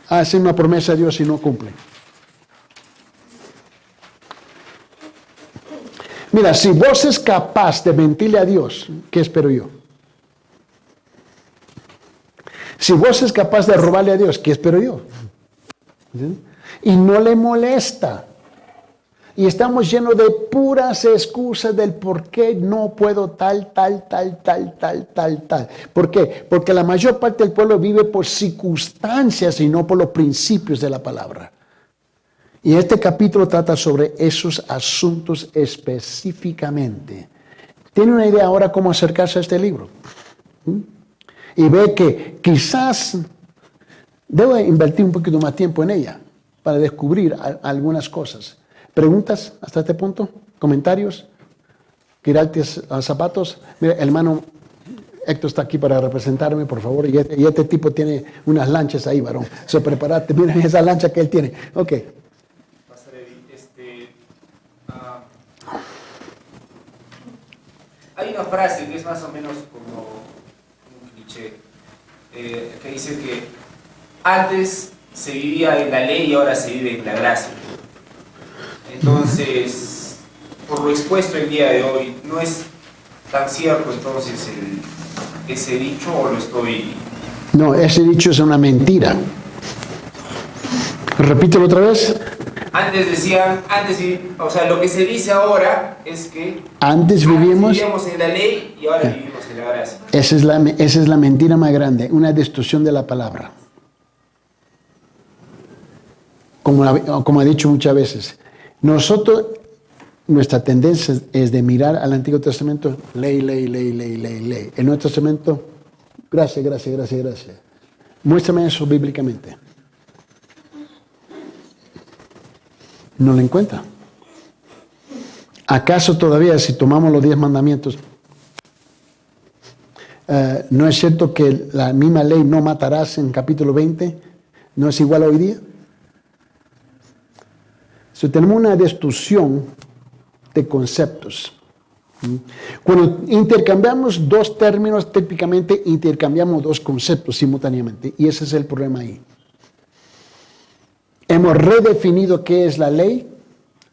hacen una promesa a Dios y no cumplen? Mira, si vos es capaz de mentirle a Dios, ¿qué espero yo? Si vos es capaz de robarle a Dios, ¿qué espero yo? ¿Sí? Y no le molesta. Y estamos llenos de puras excusas del por qué no puedo tal. ¿Por qué? Porque la mayor parte del pueblo vive por circunstancias y no por los principios de la palabra. Y este capítulo trata sobre esos asuntos específicamente. ¿Tiene una idea ahora cómo acercarse a este libro? Y ve que quizás debo invertir un poquito más tiempo en ella para descubrir algunas cosas. ¿Preguntas hasta este punto? ¿Comentarios? ¿Quirarte a zapatos? Mira, el hermano Héctor está aquí para representarme, por favor. Y este tipo tiene unas lanchas ahí, varón. Prepárate, mira esa lancha que él tiene. Ok. Hay una frase que es más o menos como un cliché, que dice que antes se vivía en la ley y ahora se vive en la gracia. Entonces, por lo expuesto el día de hoy, ¿no es tan cierto entonces ese dicho o lo estoy...? No, ese dicho es una mentira. Repítelo otra vez. Antes decían, o sea, lo que se dice ahora es que antes vivíamos en la ley y ahora vivimos en la gracia. Esa es la mentira más grande, una destrucción de la palabra. Como he dicho muchas veces, nuestra tendencia es de mirar al Antiguo Testamento, ley. El Nuevo Testamento, gracias. Muéstrame eso bíblicamente. No lo encuentra. ¿Acaso todavía si tomamos los 10 mandamientos, no es cierto que la misma ley no matarás en capítulo 20 no es igual hoy día? So, tenemos una distorsión de conceptos. Cuando intercambiamos dos términos, típicamente intercambiamos dos conceptos simultáneamente, y ese es el problema ahí. Hemos redefinido qué es la ley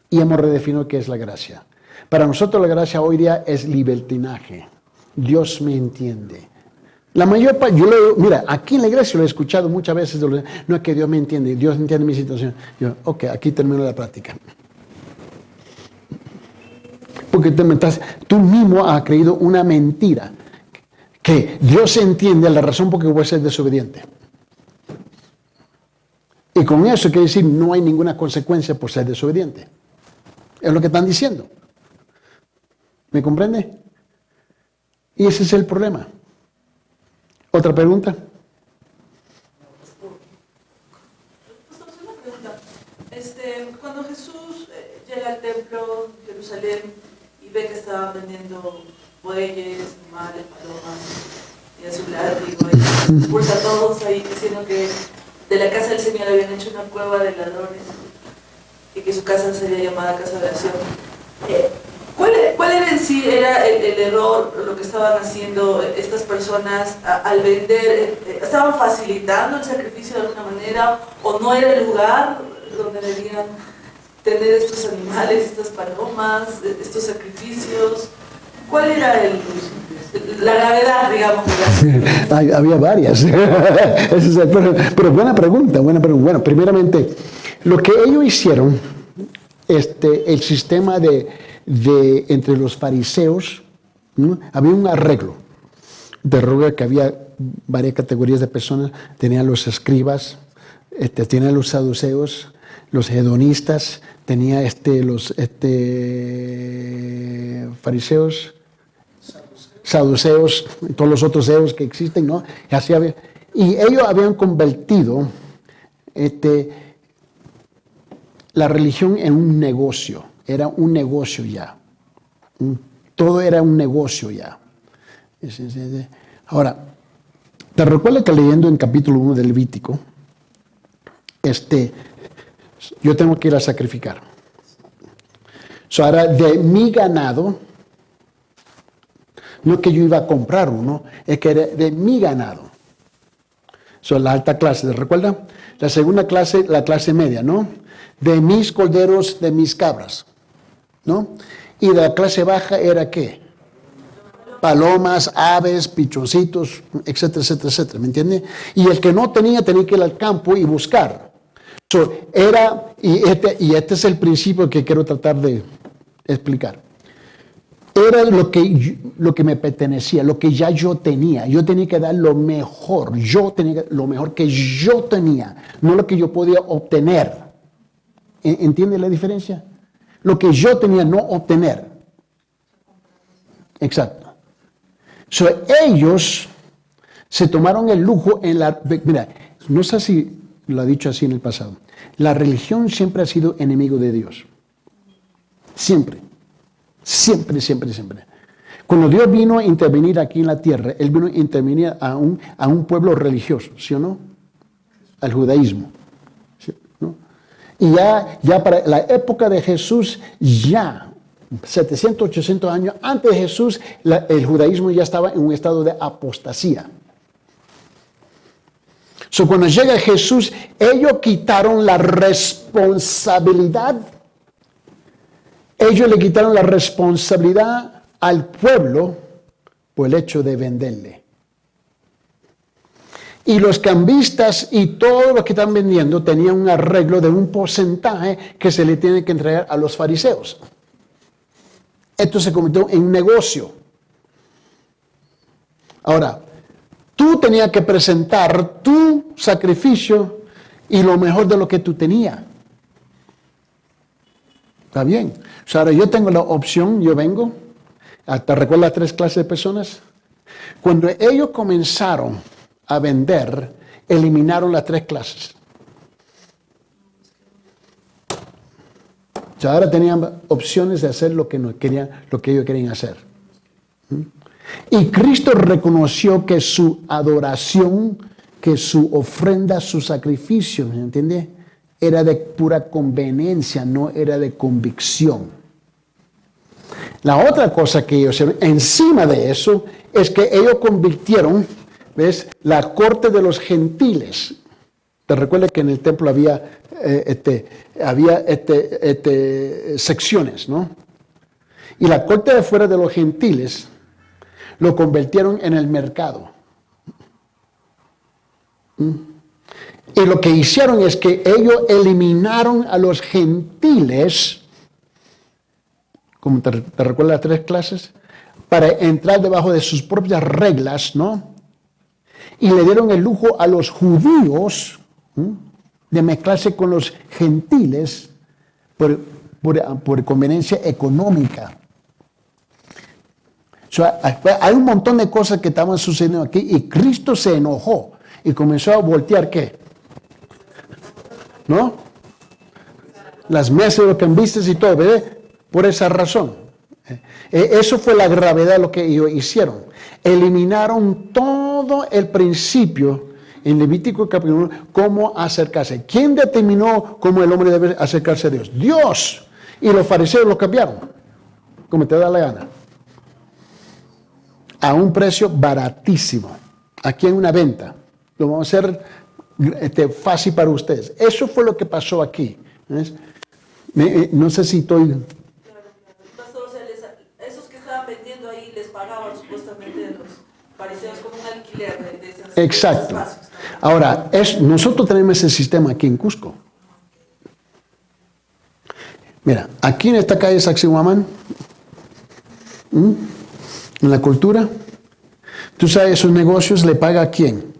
y hemos redefinido qué es la gracia. Para nosotros la gracia hoy día es libertinaje. Dios me entiende. La mayor parte, mira, aquí en la iglesia lo he escuchado muchas veces, no es que Dios me entiende, Dios entiende mi situación. Yo, ok, aquí termino la práctica. Porque tú mismo has creído una mentira, que Dios entiende la razón por qué voy a ser desobediente. Y con eso quiere decir, no hay ninguna consecuencia por ser desobediente. Es lo que están diciendo. ¿Me comprende? Y ese es el problema. ¿Otra pregunta? Cuando Jesús llega al templo de Jerusalén y ve que estaban vendiendo bueyes, animales, palomas, y a su látigo, y expulsa a todos ahí diciendo que de la casa del Señor habían hecho una cueva de ladrones y que su casa sería llamada casa de oración. ¿Cuál era en sí el error, lo que estaban haciendo estas personas al vender? ¿Estaban facilitando el sacrificio de alguna manera o no era el lugar donde debían tener estos animales, estas palomas, estos sacrificios? ¿Cuál era la gravedad, digamos? Había varias. Pero buena pregunta. Bueno, primeramente, lo que ellos hicieron, el sistema entre los fariseos, ¿no? Había un arreglo que había varias categorías de personas. Tenían los escribas, tenían los saduceos, los hedonistas, tenía los fariseos, saduceos, y todos los otros seos que existen, ¿no? Y ellos habían convertido la religión en un negocio. Era un negocio ya. Todo era un negocio ya. Ahora, te recuerdo que leyendo en capítulo 1 del Levítico, yo tengo que ir a sacrificar. Ahora, de mi ganado, no que yo iba a comprar uno, es que era de mi ganado. La alta clase, ¿te recuerdas? La segunda clase, la clase media, ¿no? De mis corderos, de mis cabras, ¿no? Y de la clase baja era ¿qué? Palomas, aves, pichoncitos, etcétera, etcétera, etcétera, ¿me entiende? Y el que no tenía que ir al campo y buscar. Este es el principio que quiero tratar de explicar. Era lo que me pertenecía, lo que ya yo tenía. Yo tenía que dar lo mejor. Yo tenía lo mejor que yo tenía, no lo que yo podía obtener. ¿Entiende la diferencia? Lo que yo tenía, no obtener. Exacto. Ellos se tomaron el lujo mira, no sé si lo ha dicho así en el pasado. La religión siempre ha sido enemigo de Dios. Siempre. Siempre, siempre, siempre. Cuando Dios vino a intervenir aquí en la tierra, Él vino a intervenir a un pueblo religioso, ¿sí o no? Al judaísmo. ¿Sí, no? Y ya para la época de Jesús, 700, 800 años antes de Jesús, el judaísmo ya estaba en un estado de apostasía. Cuando llega Jesús, ellos quitaron la responsabilidad. Ellos le quitaron la responsabilidad al pueblo por el hecho de venderle. Y los cambistas y todos los que están vendiendo tenían un arreglo de un porcentaje que se le tiene que entregar a los fariseos. Esto se convirtió en un negocio. Ahora, tú tenías que presentar tu sacrificio y lo mejor de lo que tú tenías. ¿Está bien? Ahora yo tengo la opción, yo vengo, ¿te recuerdas las 3 clases de personas? Cuando ellos comenzaron a vender, eliminaron las 3 clases. sea, ahora tenían opciones de hacer lo que ellos querían hacer. Y Cristo reconoció que su adoración, que su ofrenda, su sacrificio, ¿me entiende? Era de pura conveniencia, no era de convicción. La otra cosa que ellos hicieron, encima de eso, es que ellos convirtieron, ¿ves? La corte de los gentiles. Te recuerda que en el templo había secciones, ¿no? Y la corte de fuera de los gentiles lo convirtieron en el mercado. Y lo que hicieron es que ellos eliminaron a los gentiles, como te recuerdas las 3 clases, para entrar debajo de sus propias reglas, ¿no? Y le dieron el lujo a los judíos de mezclarse con los gentiles por conveniencia económica. O sea, hay un montón de cosas que estaban sucediendo aquí y Cristo se enojó y comenzó a voltear ¿qué? ¿No? Las mesas, los cambistas y todo, ¿verdad? Por esa razón. Eso fue la gravedad de lo que ellos hicieron. Eliminaron todo el principio en Levítico capítulo 1, cómo acercarse. ¿Quién determinó cómo el hombre debe acercarse a Dios? Dios. Y los fariseos lo cambiaron, como te da la gana. A un precio baratísimo. Aquí en una venta. Lo vamos a hacer fácil para ustedes. Eso fue lo que pasó aquí. ¿Ves? No sé si estoy... Pastor, o sea, esos que estaban vendiendo ahí les pagaban supuestamente a los fariseos como un alquiler de esos Exacto. espacios, ¿no? Ahora, nosotros tenemos ese sistema aquí en Cusco. Mira, aquí en esta calle Sacsayhuamán, en la cultura, tú sabes, esos negocios le paga a quién.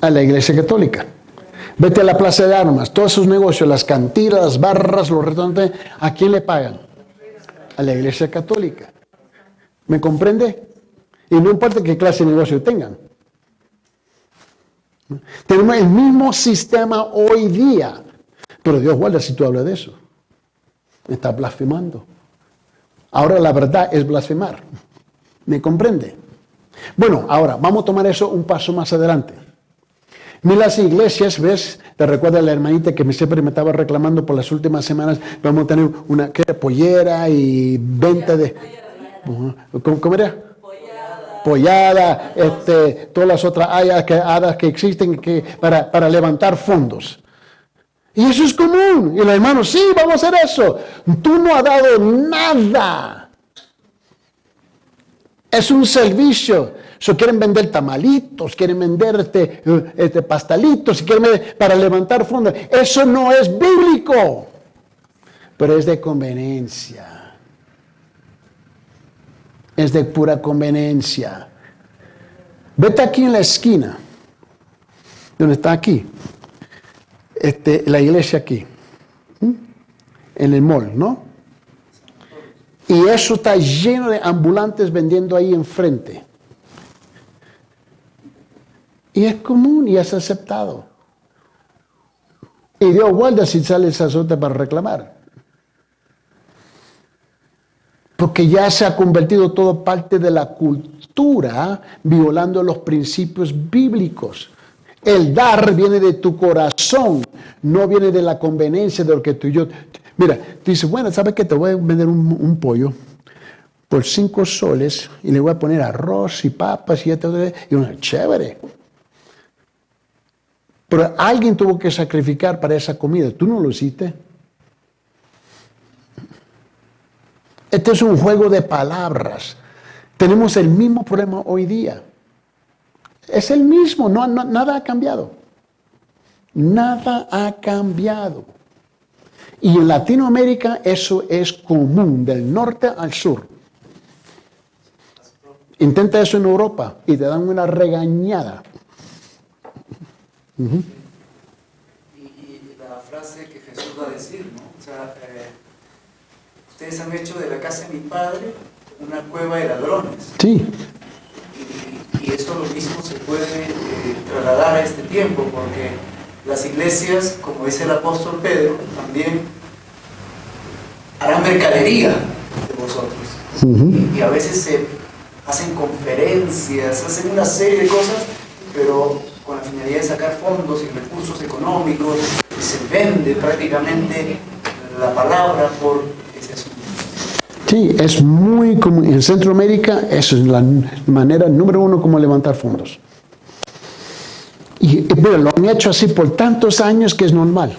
A la Iglesia Católica. Vete a la Plaza de Armas, todos esos negocios, las cantinas, las barras, los restaurantes, ¿a quién le pagan? A la Iglesia Católica. ¿Me comprende? Y no importa qué clase de negocio tengan. Tenemos el mismo sistema hoy día. Pero Dios guarda si tú hablas de eso. Estás blasfemando. Ahora la verdad es blasfemar. ¿Me comprende? Bueno, ahora vamos a tomar eso un paso más adelante. Ni las iglesias, ¿ves? Te recuerda la hermanita que siempre me estaba reclamando por las últimas semanas. Vamos a tener una pollera y venta de... ¿Cómo era? Pollada, todas las otras hadas que existen para levantar fondos. Y eso es común. Y los hermanos, sí, vamos a hacer eso. Tú no has dado nada. Es un servicio. Quieren vender tamalitos, quieren venderte pastalitos, para levantar fondos. Eso no es bíblico. Pero es de conveniencia. Es de pura conveniencia. Vete aquí en la esquina, donde está aquí, la iglesia aquí, en el mall, ¿no? Y eso está lleno de ambulantes vendiendo ahí enfrente. Y es común y es aceptado. Y Dios guarda si sale el sacerdote para reclamar. Porque ya se ha convertido todo parte de la cultura, violando los principios bíblicos. El dar viene de tu corazón, no viene de la conveniencia de lo que tú y yo... Mira, tú dices, bueno, ¿sabes qué? Te voy a vender un pollo por 5 soles y le voy a poner arroz y papas y una chévere. Pero alguien tuvo que sacrificar para esa comida. ¿Tú no lo hiciste? Este es un juego de palabras. Tenemos el mismo problema hoy día. Es el mismo, nada ha cambiado. Nada ha cambiado. Y en Latinoamérica eso es común, del norte al sur. Intenta eso en Europa y te dan una regañada. Y la frase que Jesús va a decir, ¿no? O sea, ustedes han hecho de la casa de mi padre una cueva de ladrones. Sí. Y eso lo mismo se puede trasladar a este tiempo, porque las iglesias, como dice el apóstol Pedro, también harán mercadería de vosotros. Y a veces se hacen conferencias, hacen una serie de cosas, pero con la finalidad de sacar fondos y recursos económicos, y se vende prácticamente la palabra por ese asunto. Sí, es muy común. En Centroamérica, eso es la manera número uno como levantar fondos. Y mira, lo han hecho así por tantos años que es normal.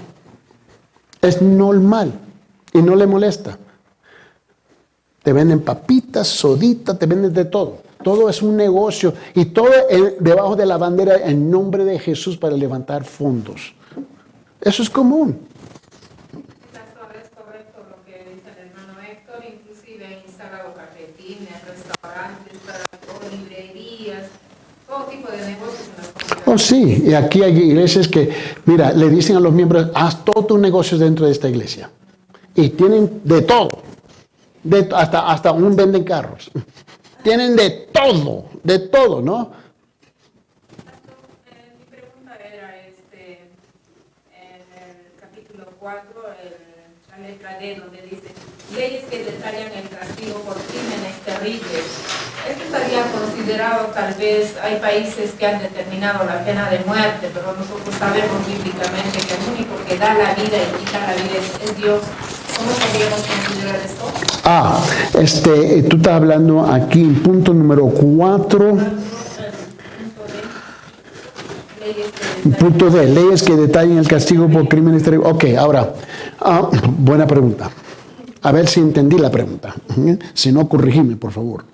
Es normal y no le molesta. Te venden papitas, sodita, te venden de todo. Todo es un negocio y todo debajo de la bandera en nombre de Jesús para levantar fondos. Eso es común. Es correcto lo que dice el hermano Héctor, inclusive han instalado cafetines, restaurantes, o librerías, todo tipo de negocios en las comunidades. Oh, sí, y aquí hay iglesias que, mira, le dicen a los miembros, haz todos tus negocios dentro de esta iglesia. Y tienen de todo, hasta un venden carros. Tienen de todo, ¿no? Mi pregunta era, en el capítulo 4, la letra D, donde dice, leyes que detallan el castigo por crímenes terribles. Esto estaría considerado, tal vez, hay países que han determinado la pena de muerte, pero nosotros sabemos bíblicamente que el único que da la vida y quita la vida es Dios. ¿Cómo podríamos considerar esto? Tú estás hablando aquí en punto número 4. Punto D, leyes que detallen el castigo por crímenes terribles. Ok, ahora, buena pregunta. A ver si entendí la pregunta. Si no, corrígeme, por favor.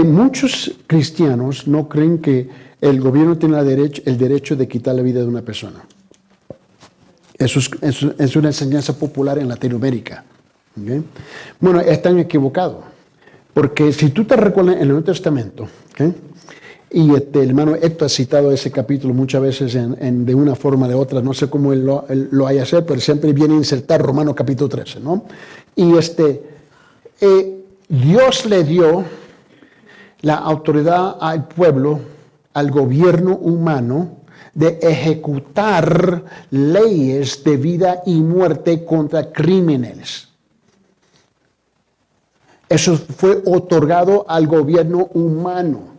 Muchos cristianos no creen que el gobierno tiene el derecho de quitar la vida de una persona. Eso es una enseñanza popular en Latinoamérica. ¿Okay? Bueno, están equivocados. Porque si tú te recuerdas en el Nuevo Testamento, ¿okay? Y el hermano Héctor ha citado ese capítulo muchas veces de una forma o de otra, no sé cómo él lo haya hecho, pero siempre viene a insertar Romanos capítulo 13, ¿no? Y Dios le dio la autoridad al pueblo, al gobierno humano, de ejecutar leyes de vida y muerte contra criminales. Eso fue otorgado al gobierno humano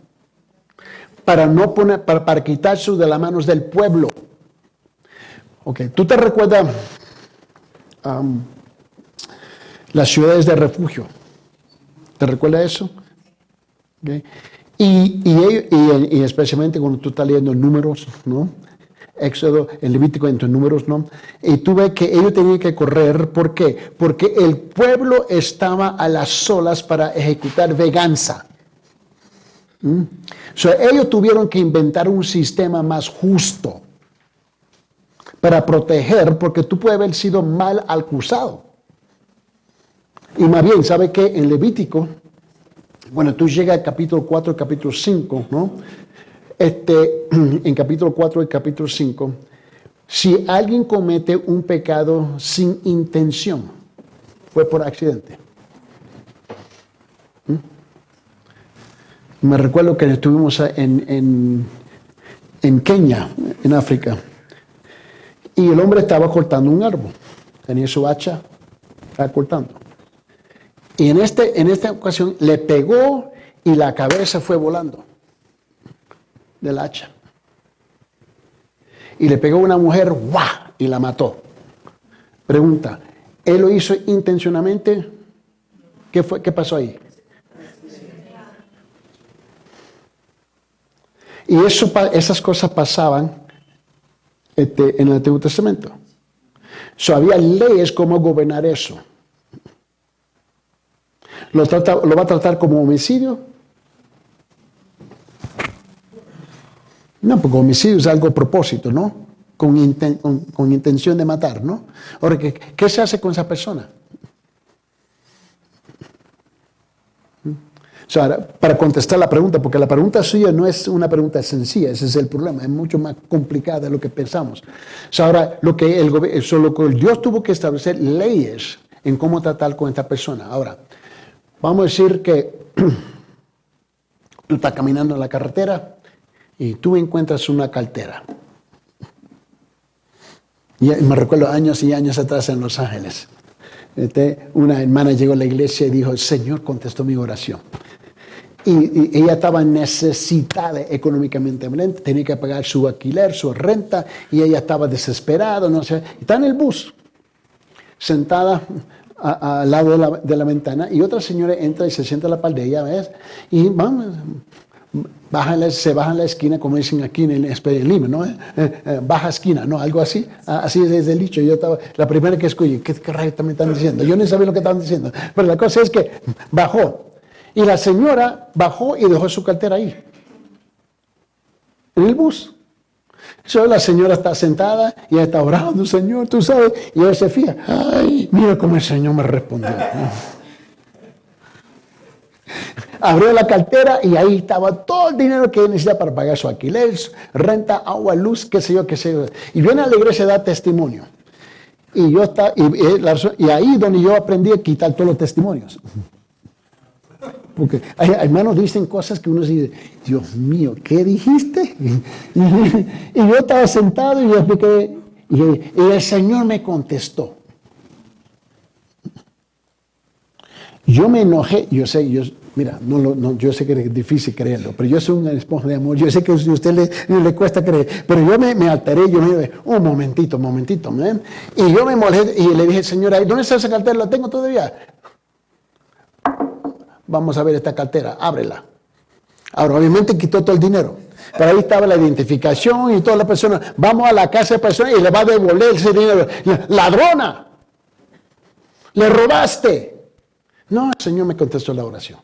para quitarse de las manos del pueblo. Okay. ¿Tú te recuerdas las ciudades de refugio? ¿Te recuerdas eso? Okay. Y especialmente cuando tú estás leyendo Números, ¿no? Éxodo, el Levítico, entre Números, ¿no? Y tú ves que ellos tenían que correr. ¿Por qué? Porque el pueblo estaba a las solas para ejecutar venganza. Ellos tuvieron que inventar un sistema más justo para proteger, porque tú puedes haber sido mal acusado. Y más bien, ¿sabe qué? En Levítico, bueno, tú llegas al capítulo 4, capítulo 5, ¿no? En capítulo 4 y capítulo 5, si alguien comete un pecado sin intención, fue por accidente. Me recuerdo que estuvimos en Kenia, en África, y el hombre estaba cortando un árbol. Tenía su hacha, estaba cortando. Y en esta ocasión le pegó y la cabeza fue volando del hacha. Y le pegó a una mujer, ¡guau! Y la mató. Pregunta, ¿él lo hizo intencionalmente? ¿Qué pasó ahí? Y esas cosas pasaban en el Antiguo Testamento. Había leyes como gobernar eso. ¿Lo va a tratar como homicidio? No, porque homicidio es algo a propósito, ¿no? Con intención de matar, ¿no? Ahora, ¿qué se hace con esa persona? Ahora, para contestar la pregunta, porque la pregunta suya no es una pregunta sencilla, ese es el problema, es mucho más complicada de lo que pensamos. Ahora, lo que Dios tuvo que establecer leyes en cómo tratar con esta persona. Ahora, vamos a decir que Tú estás caminando en la carretera y tú encuentras una cartera. Y me recuerdo años y años atrás en Los Ángeles. Una hermana llegó a la iglesia y dijo, el Señor contestó mi oración. Y ella estaba necesitada económicamente, tenía que pagar su alquiler, su renta, y ella estaba desesperada, no sé. Está en el bus, sentada al lado de la ventana, y otra señora entra y se sienta a la par de ella, ¿ves? Y vamos, se baja en la esquina, como dicen aquí en Lima, ¿no? Baja esquina, ¿no? Algo así, así es el dicho. Yo estaba, la primera que escuché, ¿qué rayos me están diciendo? Yo no sabía lo que estaban diciendo, pero la cosa es que bajó. Y la señora bajó y dejó su cartera ahí, en el bus. So, la señora está sentada y ella está orando, Señor, tú sabes. Y ella se fija, ay, mira cómo el Señor me respondió. Abrió la cartera y ahí estaba todo el dinero que ella necesita para pagar su alquiler, renta, agua, luz, qué sé yo, qué sé yo. Y viene a la iglesia a dar testimonio. Y ahí donde yo aprendí a quitar todos los testimonios. Porque hay hermanos dicen cosas que uno dice, Dios mío, ¿qué dijiste? Y yo estaba sentado y yo expliqué, y el Señor me contestó. Yo me enojé, yo sé que es difícil creerlo, pero yo soy una esponja de amor, yo sé que a usted le cuesta creer, pero yo me alteré, yo me dije, un momentito, ¿eh? Y yo me molesté y le dije, Señora, ¿dónde está esa cartera? ¿La tengo todavía? Vamos a ver esta cartera, ábrela. Ahora, obviamente quitó todo el dinero, pero ahí estaba la identificación y toda la persona. Vamos a la casa de la persona y le va a devolver ese dinero. ¡Ladrona! ¡Le robaste! No, el Señor me contestó la oración.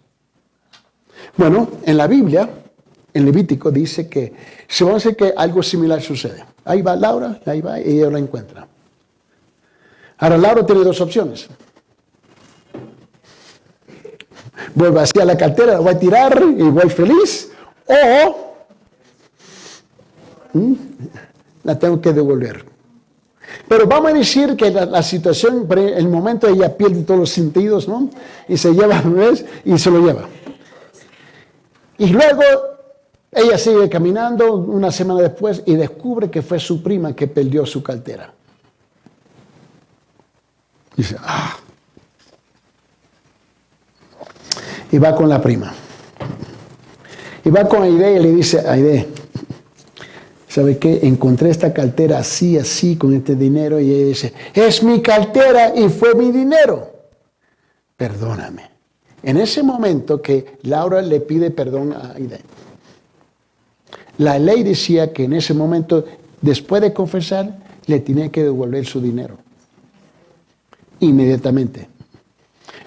Bueno, en la Biblia, en Levítico, dice que se va a hacer que algo similar sucede. Ahí va Laura, ahí va, y ella la encuentra. Ahora, Laura tiene dos opciones. Voy a vaciar la cartera, la voy a tirar y voy feliz, o la tengo que devolver. Pero vamos a decir que la situación, el momento ella pierde todos los sentidos, ¿no? Y se lleva, ¿ves? Y se lo lleva. Y luego ella sigue caminando una semana después y descubre que fue su prima que perdió su cartera. Dice, y va con la prima. Y va con Aide y le dice, Aide, ¿sabe qué? Encontré esta cartera así, con este dinero. Y ella dice, es mi cartera y fue mi dinero. Perdóname. En ese momento que Laura le pide perdón a Aide, la ley decía que en ese momento, después de confesar, le tenía que devolver su dinero. Inmediatamente.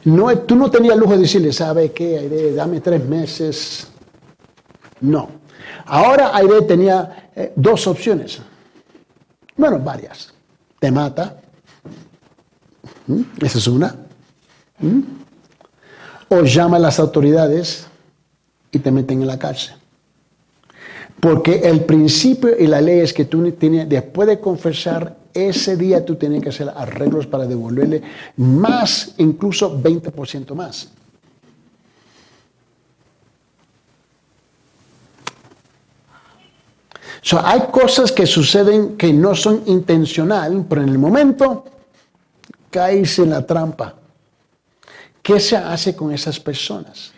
No, tú no tenías lujo de decirle, ¿sabe qué, Aide? Dame 3 meses. No. Ahora Aide tenía 2 opciones. Bueno, varias. Te mata. Esa es una. O llama a las autoridades y te meten en la cárcel. Porque el principio y la ley es que tú tienes, después de confesar, ese día tú tienes que hacer arreglos para devolverle más, incluso 20% más. Hay cosas que suceden que no son intencional, pero en el momento caes en la trampa. ¿Qué se hace con esas personas?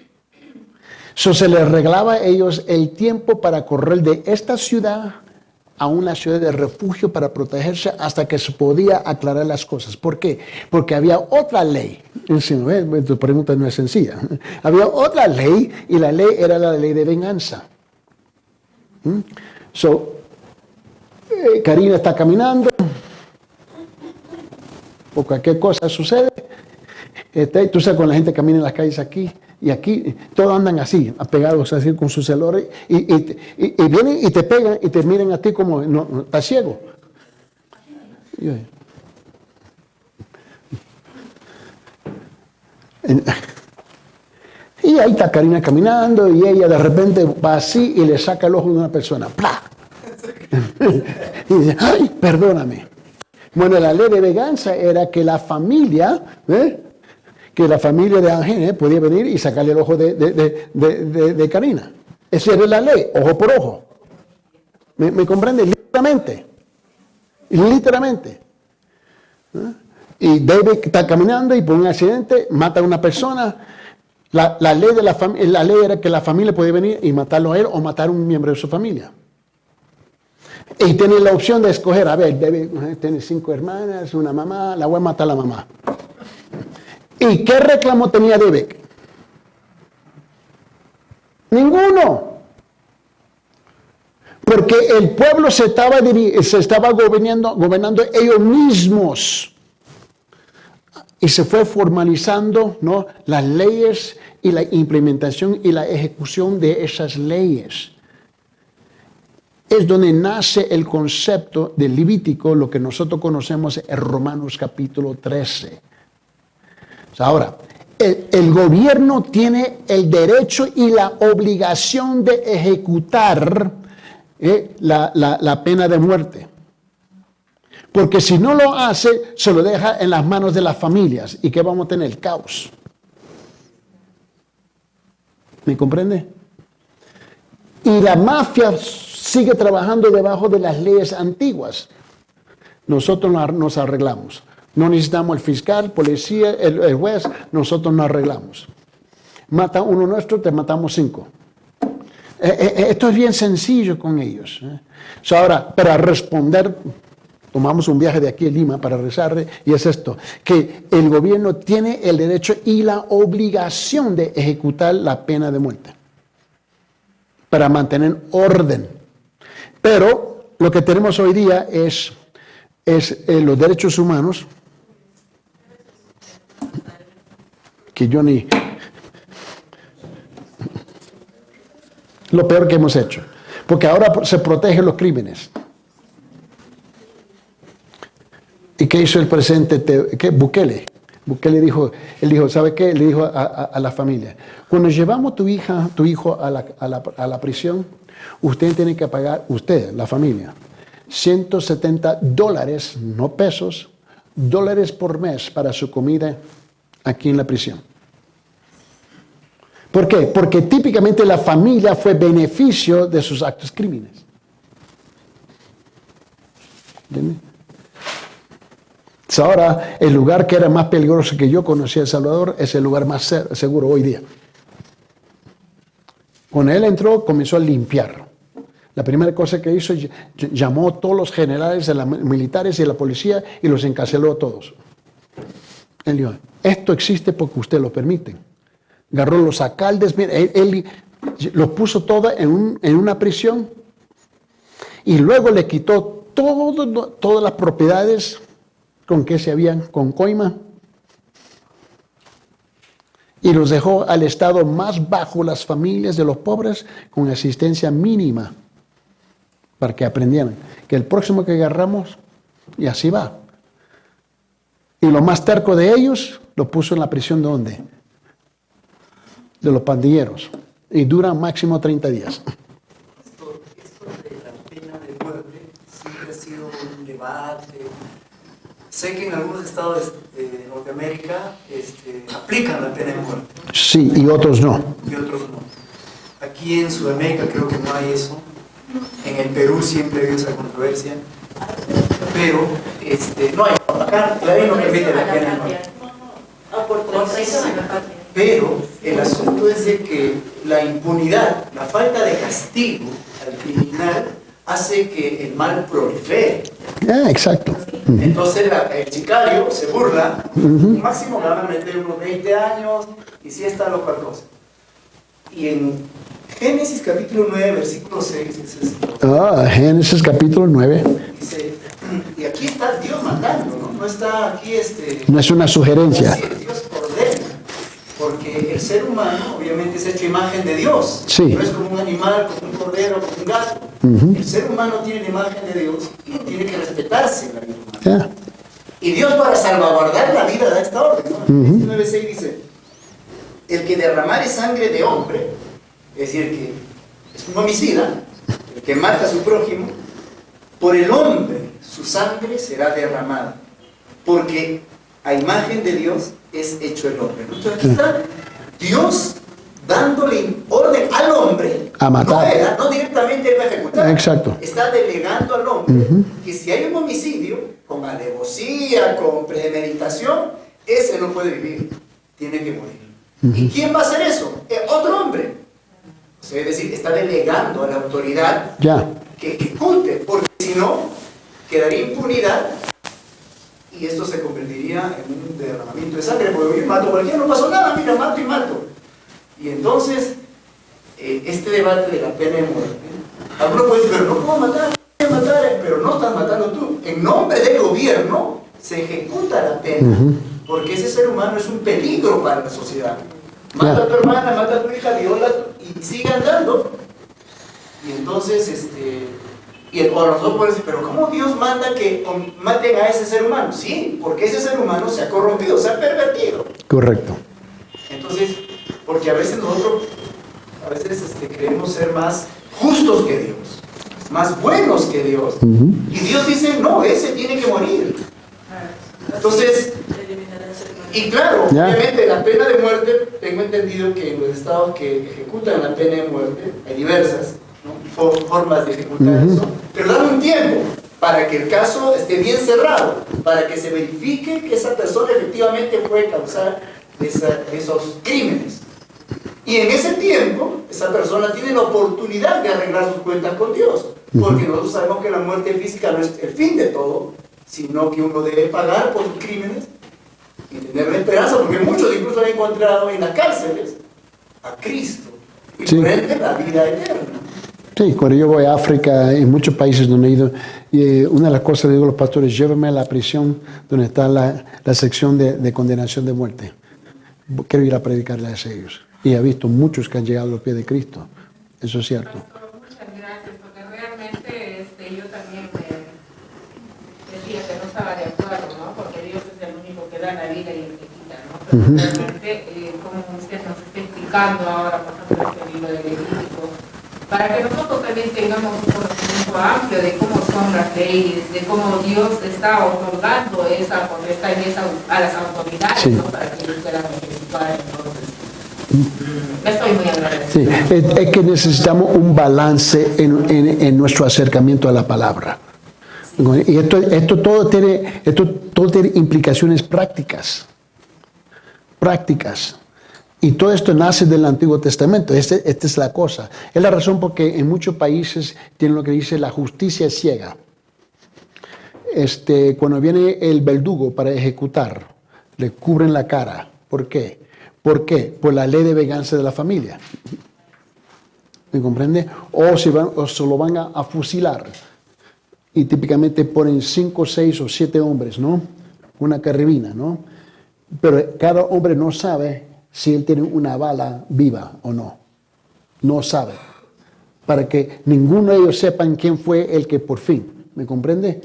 Se les regalaba a ellos el tiempo para correr de esta ciudad a una ciudad de refugio para protegerse hasta que se podía aclarar las cosas. ¿Por qué? Porque había otra ley. Tu pregunta no es sencilla. Había otra ley y la ley era la ley de venganza. Karina está caminando, o cualquier cosa sucede. Tú sabes, cuando la gente camina en las calles aquí y aquí, todos andan así, apegados así con sus celulares, y vienen y te pegan y te miran a ti como, no, estás ciego. Y ahí está Karina caminando y ella de repente va así y le saca el ojo de una persona. ¡Plah! Y dice, ¡ay, perdóname! Bueno, la ley de venganza era que la familia, de Ángel podía venir y sacarle el ojo de Karina. Esa era la ley, ojo por ojo. ¿Me comprende? Literalmente. Literalmente. Y David está caminando y por un accidente mata a una persona. La ley era que la familia podía venir y matarlo a él o matar a un miembro de su familia. Y tiene la opción de escoger, a ver, David tiene 5 hermanas, una mamá, la voy a matar a la mamá. ¿Y qué reclamo tenía David? Ninguno. Porque el pueblo se estaba gobernando ellos mismos. Y se fue formalizando, ¿no?, las leyes y la implementación y la ejecución de esas leyes. Es donde nace el concepto de Levítico, lo que nosotros conocemos en Romanos capítulo 13. Ahora, el gobierno tiene el derecho y la obligación de ejecutar la pena de muerte. Porque si no lo hace, se lo deja en las manos de las familias. ¿Y qué vamos a tener? Caos. ¿Me comprende? Y la mafia sigue trabajando debajo de las leyes antiguas. Nosotros nos arreglamos. No necesitamos el fiscal, policía, el juez. Nosotros nos arreglamos. Mata uno nuestro, te matamos 5. Esto es bien sencillo con ellos. Ahora, para responder, tomamos un viaje de aquí a Lima para rezar, y es esto, que el gobierno tiene el derecho y la obligación de ejecutar la pena de muerte para mantener orden. Pero lo que tenemos hoy día es los derechos humanos, que yo ni... Lo peor que hemos hecho, porque ahora se protegen los crímenes. ¿Y qué hizo el presidente? Bukele. Bukele dijo, ¿sabe qué? Le dijo a la familia, cuando llevamos tu hijo a la prisión, usted tiene que pagar, la familia, $170, no pesos, dólares por mes para su comida aquí en la prisión. ¿Por qué? Porque típicamente la familia fue beneficio de sus actos crímenes. ¿Entiendes? Ahora, el lugar que era más peligroso que yo conocía en El Salvador es el lugar más seguro hoy día. Cuando él entró, comenzó a limpiar. La primera cosa que hizo, llamó a todos los generales de los militares y de la policía y los encarceló a todos. Él dijo, esto existe porque usted lo permite. Agarró los alcaldes, él los puso todos en una prisión y luego le quitó todas las propiedades con que se habían, con coima, y los dejó al estado más bajo, las familias de los pobres, con asistencia mínima, para que aprendieran que el próximo que agarramos, y así va. Y lo más terco de ellos, lo puso en la prisión ¿de dónde? De los pandilleros, y duran máximo 30 días. Esto de la pena de muerte siempre ha sido un debate. Sé que en algunos estados de Norteamérica aplican la pena de muerte. Sí, y otros no. Y otros no. Aquí en Sudamérica creo que no hay eso. En el Perú siempre ha habido esa controversia. Pero no hay. Acá la ley no permite la pena de muerte. Por traición a la patria. Pero el asunto es de que la impunidad, la falta de castigo al criminal hace que el mal prolifere. Exacto. Entonces el sicario se burla, máximo le van a meter unos 20 años y si está lo cual cosa. Y en Génesis capítulo 9, versículo 6, Génesis capítulo 9. dice, y aquí está Dios mandando, ¿no? No está aquí No es una sugerencia. Así es, Dios ordena. Porque el ser humano obviamente es hecho imagen de Dios. Sí. No es como un animal, como un cordero, como un gato. El ser humano tiene la imagen de Dios y tiene que respetarse la vida humana. Y Dios, para salvaguardar la vida, da esta orden, ¿no? 19:6 dice, el que derramare sangre de hombre, es decir, que es un homicida, el que mata a su prójimo, por el hombre su sangre será derramada, porque a imagen de Dios es hecho el hombre. Entonces aquí está Dios dándole orden al hombre A matar. No directamente él va a ejecutar. Exacto. Está delegando al hombre que si hay un homicidio, con alevosía, con premeditación, ese no puede vivir, tiene que morir. ¿Y quién va a hacer eso? Otro hombre. O sea, es decir, está delegando a la autoridad que ejecute, porque si no, quedaría impunidad y esto se convertiría en un derramamiento de sangre, porque yo mato a cualquiera, no pasó nada, mira, mato y mato. Y entonces, este debate de la pena de muerte, algunos pueden decir, pero no puedo matar, pero no estás matando tú. En nombre del gobierno se ejecuta la pena, porque ese ser humano es un peligro para la sociedad. Mata a tu hermana, mata a tu hija, viola y sigue andando. Y entonces, o nosotros podemos decir, pero ¿cómo Dios manda que maten a ese ser humano? Sí, porque ese ser humano se ha corrompido, se ha pervertido. Correcto. Entonces, porque a veces nosotros, creemos ser más justos que Dios, más buenos que Dios. Y Dios dice, no, ese tiene que morir. Entonces, y claro, obviamente la pena de muerte, tengo entendido que en los estados que ejecutan la pena de muerte, hay diversas, ¿no?, formas de ejecutar eso, pero dan un tiempo para que el caso esté bien cerrado, para que se verifique que esa persona efectivamente puede causar esos crímenes. Y en ese tiempo, esa persona tiene la oportunidad de arreglar sus cuentas con Dios, porque nosotros sabemos que la muerte física no es el fin de todo, sino que uno debe pagar por sus crímenes y tener la esperanza, porque muchos incluso han encontrado en las cárceles a Cristo y por ende la vida eterna. Sí, cuando yo voy a África, en muchos países donde he ido, una de las cosas que digo a los pastores, llévenme a la prisión donde está la sección de condenación de muerte. Quiero ir a predicarles a ellos. Y he visto muchos que han llegado a los pies de Cristo. Eso es cierto. Pastor, muchas gracias, porque realmente yo también decía que no estaba de acuerdo, ¿no? Porque Dios es el único que da la vida y el que quita, ¿no? Pero realmente, como usted nos está explicando ahora, por ejemplo, este libro de Levítico, para que nosotros también tengamos un conocimiento amplio de cómo son las leyes, de cómo Dios está otorgando esa potestad a las autoridades, ¿no?, para que ellos puedan ejecutar. Entonces, estoy muy agradecida. Sí, es que necesitamos un balance en nuestro acercamiento a la palabra. Y esto todo tiene implicaciones prácticas. Y todo esto nace del Antiguo Testamento. Esta es la cosa. Es la razón por que en muchos países tienen lo que dice la justicia ciega. Cuando viene el verdugo para ejecutar, le cubren la cara. ¿Por qué? ¿Por qué? Por la ley de venganza de la familia. ¿Me comprende? O se lo van a fusilar. Y típicamente ponen 5, 6 o 7 hombres, ¿no? Una carabina, ¿no? Pero cada hombre no sabe si él tiene una bala viva o no. No sabe. Para que ninguno de ellos sepan quién fue el que por fin. ¿Me comprende?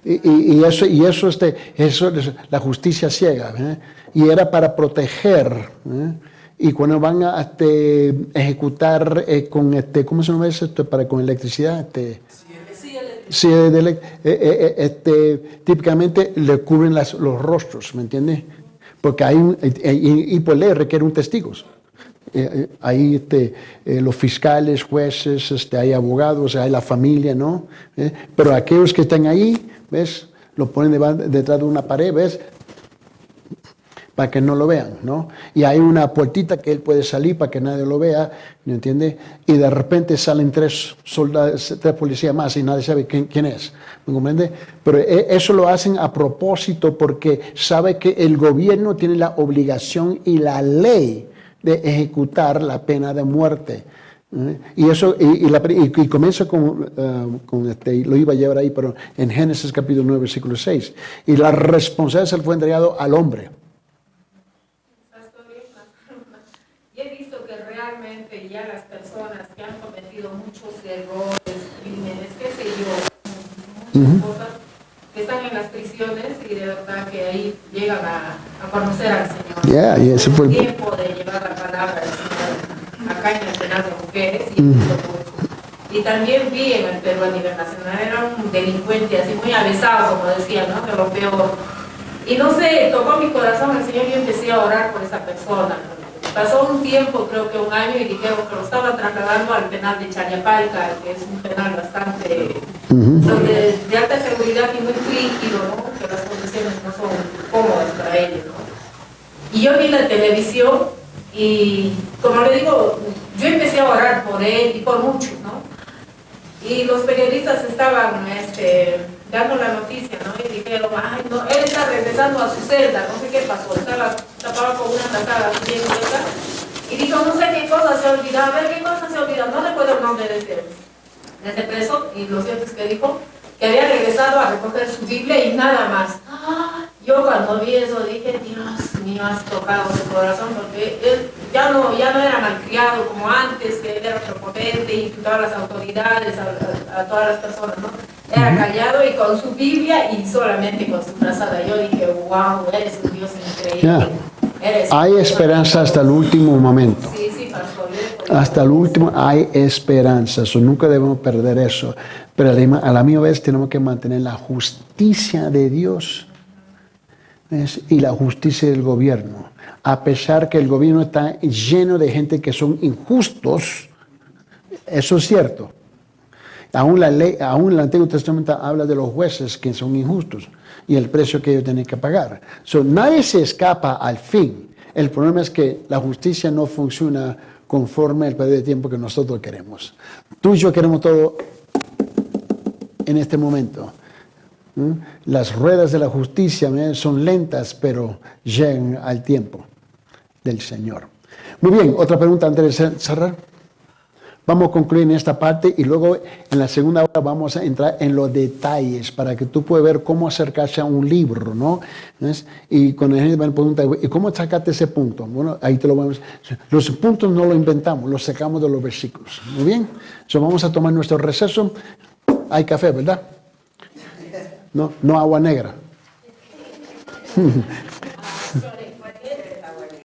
Y eso es la justicia ciega. Y era para proteger. Y cuando van a ejecutar con ¿cómo se llama eso? Con electricidad. Típicamente le cubren los rostros, ¿me entiendes? Porque y por ley requiere un testigo. Hay los fiscales, jueces, hay abogados, hay la familia, ¿no? Pero aquellos que están ahí, ¿ves? Lo ponen detrás de una pared, ¿ves? Para que no lo vean, ¿no? Y hay una puertita que él puede salir para que nadie lo vea, ¿me entiende? Y de repente salen 3 soldados, 3 policías más y nadie sabe quién es, ¿me comprende? Pero eso lo hacen a propósito porque sabe que el gobierno tiene la obligación y la ley de ejecutar la pena de muerte. Y eso y comienza con lo iba a llevar ahí, pero en Génesis capítulo 9, versículo 6. Y la responsabilidad se le fue entregado al hombre. Y he visto que realmente ya las personas que han cometido muchos errores, crímenes, qué sé yo, muchas cosas, que están en las prisiones y de verdad que ahí llegan a conocer al Señor. Y ese fue el tiempo de llevar la palabra del Señor acá en el penal de mujeres y mucho. Y también vi en el Perú a nivel nacional, era un delincuente así muy avesado, como decía, ¿no? De lo peor. Y no sé, tocó mi corazón el Señor y yo empecé a orar por esa persona. pasó un tiempo, creo que un año, y dijeron que lo estaban trasladando al penal de Chayapalca, que es un penal bastante, donde de alta seguridad y muy rígido, ¿no? Que las condiciones no son cómodas para ellos, ¿no? Y yo vi la televisión y, como le digo, yo empecé a orar por él y por muchos, ¿no? Y los periodistas estaban dando la noticia, ¿no? Y dijeron, ay, no, él está regresando a su celda, no sé qué pasó, estaba tapado con una casada bien hueca, y dijo, no sé qué cosa se olvidó, a ver qué cosa se olvidó, no recuerdo el nombre de ese preso, y lo cierto es que dijo que había regresado a recoger su Biblia y nada más. Yo cuando vi eso dije, Dios mío, has tocado mi corazón, porque él ya no era malcriado como antes, que él era prepotente y insultaba a las autoridades, a todas las personas, ¿no? Era callado y con su Biblia y solamente con su frazada. Yo dije, wow, eres un Dios increíble. Hay esperanza hasta el último momento. Sí, sí, pastor. Hasta el último hay esperanza. Nunca debemos perder eso. Pero a la misma vez tenemos que mantener la justicia de Dios, ¿ves? Y la justicia del gobierno. A pesar que el gobierno está lleno de gente que son injustos, eso es cierto. Aún la ley, aún el Antiguo Testamento habla de los jueces que son injustos y el precio que ellos tienen que pagar. Nadie se escapa al fin. El problema es que la justicia no funciona conforme al periodo de tiempo que nosotros queremos. Tú y yo queremos todo en este momento. Las ruedas de la justicia son lentas, pero llegan al tiempo del Señor. Muy bien, otra pregunta antes de cerrar. Vamos a concluir en esta parte y luego en la segunda hora vamos a entrar en los detalles para que tú puedas ver cómo acercarse a un libro, ¿no? ¿Ves? Y cuando la gente me pregunta, ¿y cómo sacaste ese punto? Bueno, ahí te lo vamos. Los puntos no los inventamos, los sacamos de los versículos. Muy bien. Vamos a tomar nuestro receso. Hay café, ¿verdad? No agua negra.